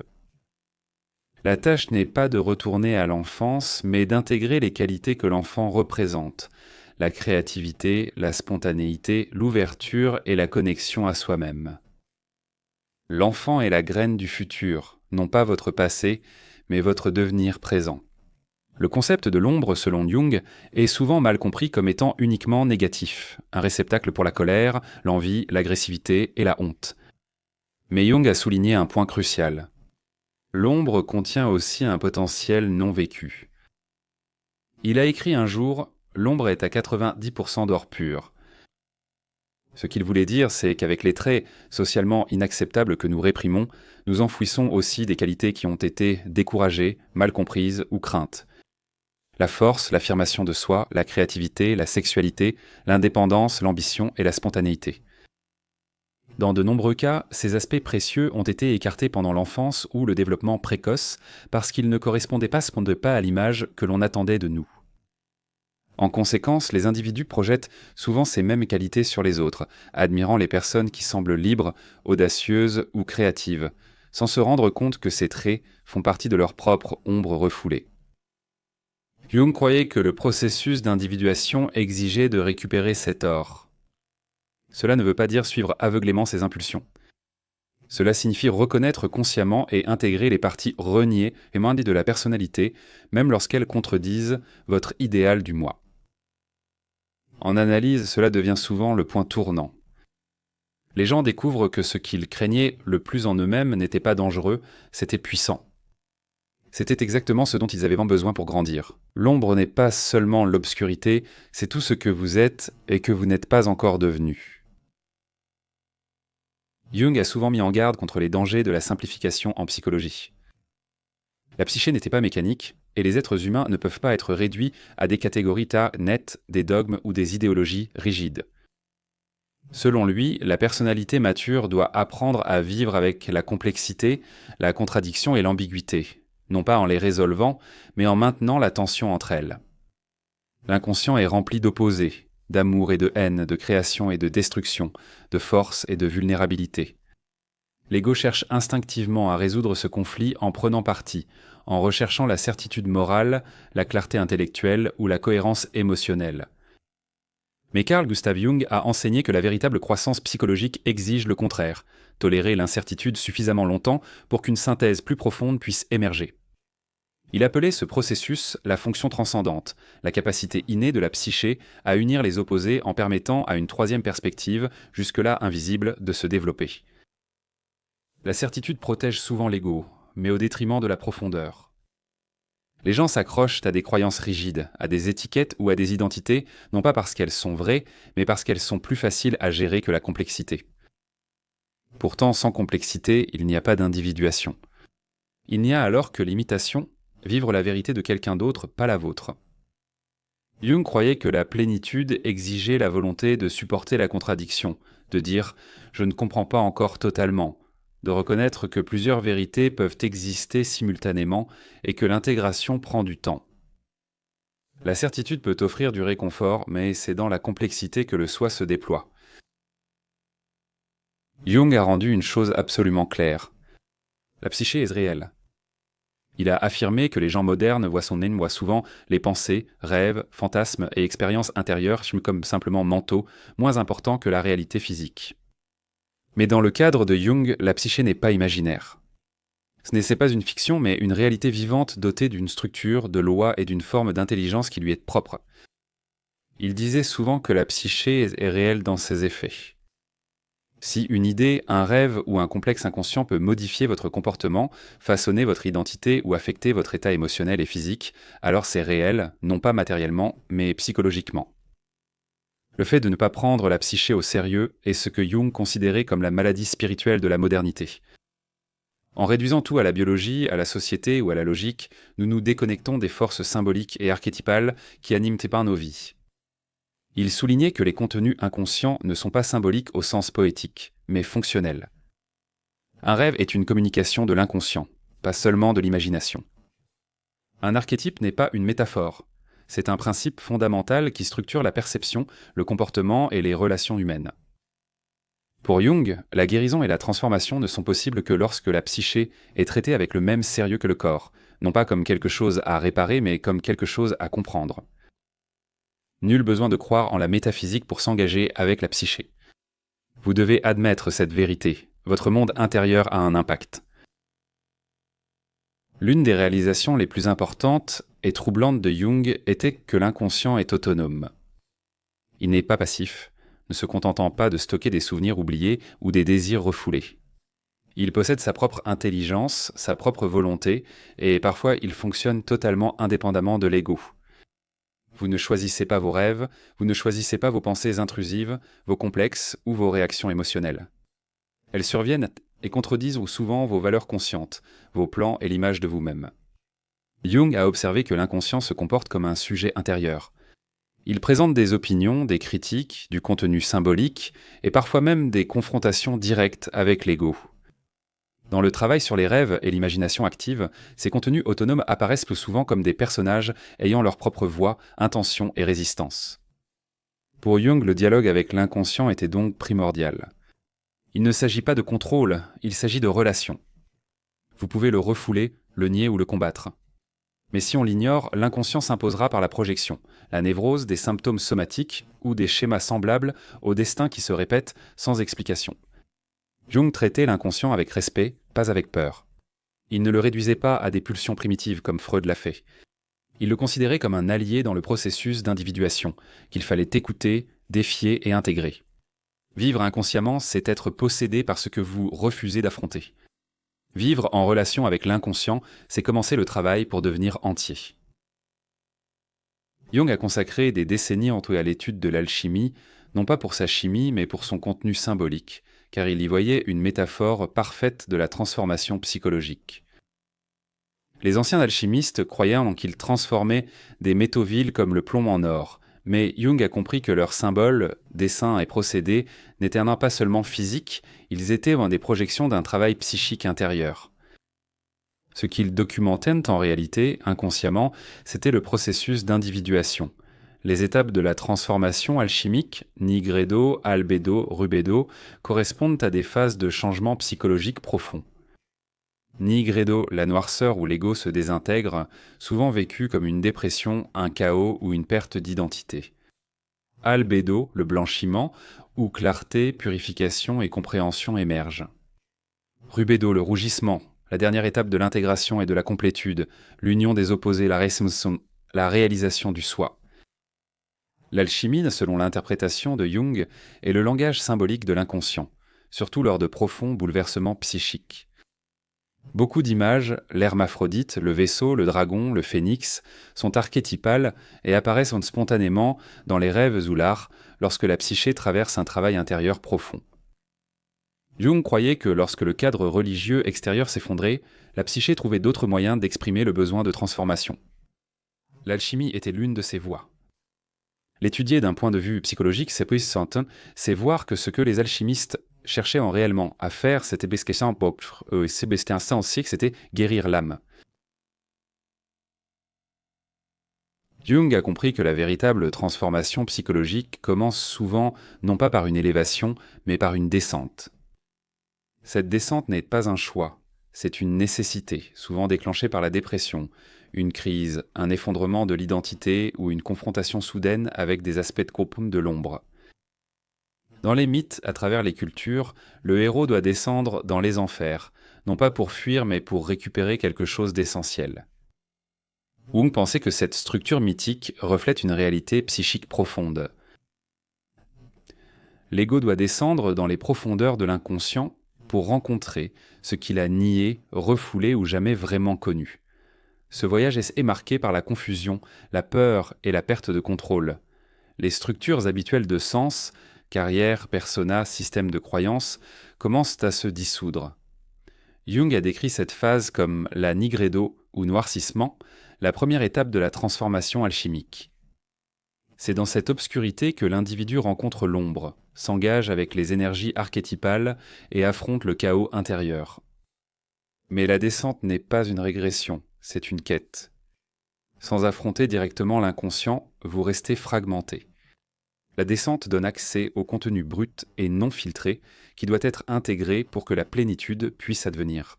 La tâche n'est pas de retourner à l'enfance, mais d'intégrer les qualités que l'enfant représente, la créativité, la spontanéité, l'ouverture et la connexion à soi-même. L'enfant est la graine du futur, non pas votre passé, mais votre devenir présent. Le concept de l'ombre, selon Jung, est souvent mal compris comme étant uniquement négatif, un réceptacle pour la colère, l'envie, l'agressivité et la honte. Mais Jung a souligné un point crucial. L'ombre contient aussi un potentiel non vécu. Il a écrit un jour « L'ombre est à 90% d'or pur ». Ce qu'il voulait dire, c'est qu'avec les traits socialement inacceptables que nous réprimons, nous enfouissons aussi des qualités qui ont été découragées, mal comprises ou craintes. La force, l'affirmation de soi, la créativité, la sexualité, l'indépendance, l'ambition et la spontanéité. Dans de nombreux cas, ces aspects précieux ont été écartés pendant l'enfance ou le développement précoce parce qu'ils ne correspondaient pas à l'image que l'on attendait de nous. En conséquence, les individus projettent souvent ces mêmes qualités sur les autres, admirant les personnes qui semblent libres, audacieuses ou créatives, sans se rendre compte que ces traits font partie de leur propre ombre refoulée. Jung croyait que le processus d'individuation exigeait de récupérer cet or. Cela ne veut pas dire suivre aveuglément ses impulsions. Cela signifie reconnaître consciemment et intégrer les parties reniées et moindres de la personnalité, même lorsqu'elles contredisent votre idéal du moi. En analyse, cela devient souvent le point tournant. Les gens découvrent que ce qu'ils craignaient le plus en eux-mêmes n'était pas dangereux, c'était puissant. C'était exactement ce dont ils avaient besoin pour grandir. L'ombre n'est pas seulement l'obscurité, c'est tout ce que vous êtes et que vous n'êtes pas encore devenu. Jung a souvent mis en garde contre les dangers de la simplification en psychologie. La psyché n'était pas mécanique, et les êtres humains ne peuvent pas être réduits à des catégories nettes, des dogmes ou des idéologies rigides. Selon lui, la personnalité mature doit apprendre à vivre avec la complexité, la contradiction et l'ambiguïté, non pas en les résolvant, mais en maintenant la tension entre elles. L'inconscient est rempli d'opposés, d'amour et de haine, de création et de destruction, de force et de vulnérabilité. L'ego cherche instinctivement à résoudre ce conflit en prenant parti, en recherchant la certitude morale, la clarté intellectuelle ou la cohérence émotionnelle. Mais Carl Gustav Jung a enseigné que la véritable croissance psychologique exige le contraire, tolérer l'incertitude suffisamment longtemps pour qu'une synthèse plus profonde puisse émerger. Il appelait ce processus la fonction transcendante, la capacité innée de la psyché à unir les opposés en permettant à une troisième perspective, jusque-là invisible, de se développer. La certitude protège souvent l'ego, mais au détriment de la profondeur. Les gens s'accrochent à des croyances rigides, à des étiquettes ou à des identités, non pas parce qu'elles sont vraies, mais parce qu'elles sont plus faciles à gérer que la complexité. Pourtant, sans complexité, il n'y a pas d'individuation. Il n'y a alors que l'imitation, vivre la vérité de quelqu'un d'autre, pas la vôtre. Jung croyait que la plénitude exigeait la volonté de supporter la contradiction, de dire « je ne comprends pas encore totalement », de reconnaître que plusieurs vérités peuvent exister simultanément et que l'intégration prend du temps. La certitude peut offrir du réconfort, mais c'est dans la complexité que le soi se déploie. Jung a rendu une chose absolument claire. La psyché est réelle. Il a affirmé que les gens modernes voient souvent les pensées, rêves, fantasmes et expériences intérieures comme simplement mentaux, moins importants que la réalité physique. Mais dans le cadre de Jung, la psyché n'est pas imaginaire. Ce n'est pas une fiction, mais une réalité vivante dotée d'une structure, de lois et d'une forme d'intelligence qui lui est propre. Il disait souvent que la psyché est réelle dans ses effets. Si une idée, un rêve ou un complexe inconscient peut modifier votre comportement, façonner votre identité ou affecter votre état émotionnel et physique, alors c'est réel, non pas matériellement, mais psychologiquement. Le fait de ne pas prendre la psyché au sérieux est ce que Jung considérait comme la maladie spirituelle de la modernité. En réduisant tout à la biologie, à la société ou à la logique, nous nous déconnectons des forces symboliques et archétypales qui animent nos vies. Il soulignait que les contenus inconscients ne sont pas symboliques au sens poétique, mais fonctionnels. Un rêve est une communication de l'inconscient, pas seulement de l'imagination. Un archétype n'est pas une métaphore, c'est un principe fondamental qui structure la perception, le comportement et les relations humaines. Pour Jung, la guérison et la transformation ne sont possibles que lorsque la psyché est traitée avec le même sérieux que le corps, non pas comme quelque chose à réparer, mais comme quelque chose à comprendre. Nul besoin de croire en la métaphysique pour s'engager avec la psyché. Vous devez admettre cette vérité. Votre monde intérieur a un impact. L'une des réalisations les plus importantes et troublantes de Jung était que l'inconscient est autonome. Il n'est pas passif, ne se contentant pas de stocker des souvenirs oubliés ou des désirs refoulés. Il possède sa propre intelligence, sa propre volonté, et parfois il fonctionne totalement indépendamment de l'ego. Vous ne choisissez pas vos rêves, vous ne choisissez pas vos pensées intrusives, vos complexes ou vos réactions émotionnelles. Elles surviennent et contredisent souvent vos valeurs conscientes, vos plans et l'image de vous-même. Jung a observé que l'inconscient se comporte comme un sujet intérieur. Il présente des opinions, des critiques, du contenu symbolique et parfois même des confrontations directes avec l'ego. Dans le travail sur les rêves et l'imagination active, ces contenus autonomes apparaissent plus souvent comme des personnages ayant leur propre voix, intention et résistance. Pour Jung, le dialogue avec l'inconscient était donc primordial. Il ne s'agit pas de contrôle, il s'agit de relation. Vous pouvez le refouler, le nier ou le combattre. Mais si on l'ignore, l'inconscient s'imposera par la projection, la névrose, des symptômes somatiques ou des schémas semblables au destin qui se répètent sans explication. Jung traitait l'inconscient avec respect, pas avec peur. Il ne le réduisait pas à des pulsions primitives comme Freud l'a fait. Il le considérait comme un allié dans le processus d'individuation, qu'il fallait écouter, défier et intégrer. Vivre inconsciemment, c'est être possédé par ce que vous refusez d'affronter. Vivre en relation avec l'inconscient, c'est commencer le travail pour devenir entier. Jung a consacré des décennies entières à l'étude de l'alchimie, non pas pour sa chimie, mais pour son contenu symbolique, car il y voyait une métaphore parfaite de la transformation psychologique. Les anciens alchimistes croyaient qu'ils transformaient des métaux vils comme le plomb en or, mais Jung a compris que leurs symboles, dessins et procédés n'étaient pas seulement physiques, ils étaient des projections d'un travail psychique intérieur. Ce qu'ils documentaient en réalité, inconsciemment, c'était le processus d'individuation. Les étapes de la transformation alchimique, nigredo, albedo, rubedo, correspondent à des phases de changement psychologique profond. Nigredo, la noirceur où l'ego se désintègre, souvent vécue comme une dépression, un chaos ou une perte d'identité. Albedo, le blanchiment, où clarté, purification et compréhension émergent. Rubedo, le rougissement, la dernière étape de l'intégration et de la complétude, l'union des opposés, la réalisation du soi. L'alchimie, selon l'interprétation de Jung, est le langage symbolique de l'inconscient, surtout lors de profonds bouleversements psychiques. Beaucoup d'images, l'hermaphrodite, le vaisseau, le dragon, le phénix, sont archétypales et apparaissent spontanément dans les rêves ou l'art lorsque la psyché traverse un travail intérieur profond. Jung croyait que lorsque le cadre religieux extérieur s'effondrait, la psyché trouvait d'autres moyens d'exprimer le besoin de transformation. L'alchimie était l'une de ces voies. L'étudier d'un point de vue psychologique, c'est voir que ce que les alchimistes cherchaient réellement à faire, c'était guérir l'âme. Jung a compris que la véritable transformation psychologique commence souvent non pas par une élévation, mais par une descente. Cette descente n'est pas un choix, c'est une nécessité, souvent déclenchée par la dépression, une crise, un effondrement de l'identité ou une confrontation soudaine avec des aspects de l'ombre. Dans les mythes, à travers les cultures, le héros doit descendre dans les enfers, non pas pour fuir mais pour récupérer quelque chose d'essentiel. Jung pensait que cette structure mythique reflète une réalité psychique profonde. L'ego doit descendre dans les profondeurs de l'inconscient pour rencontrer ce qu'il a nié, refoulé ou jamais vraiment connu. Ce voyage est marqué par la confusion, la peur et la perte de contrôle. Les structures habituelles de sens, carrière, persona, système de croyance, commencent à se dissoudre. Jung a décrit cette phase comme la nigredo ou noircissement, la première étape de la transformation alchimique. C'est dans cette obscurité que l'individu rencontre l'ombre, s'engage avec les énergies archétypales et affronte le chaos intérieur. Mais la descente n'est pas une régression, c'est une quête. Sans affronter directement l'inconscient, vous restez fragmenté. La descente donne accès au contenu brut et non filtré qui doit être intégré pour que la plénitude puisse advenir.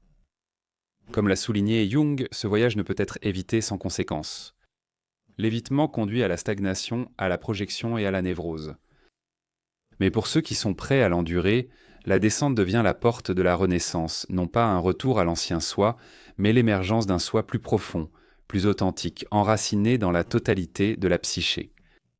Comme l'a souligné Jung, ce voyage ne peut être évité sans conséquence. L'évitement conduit à la stagnation, à la projection et à la névrose. Mais pour ceux qui sont prêts à l'endurer, la descente devient la porte de la renaissance, non pas un retour à l'ancien soi, mais l'émergence d'un soi plus profond, plus authentique, enraciné dans la totalité de la psyché.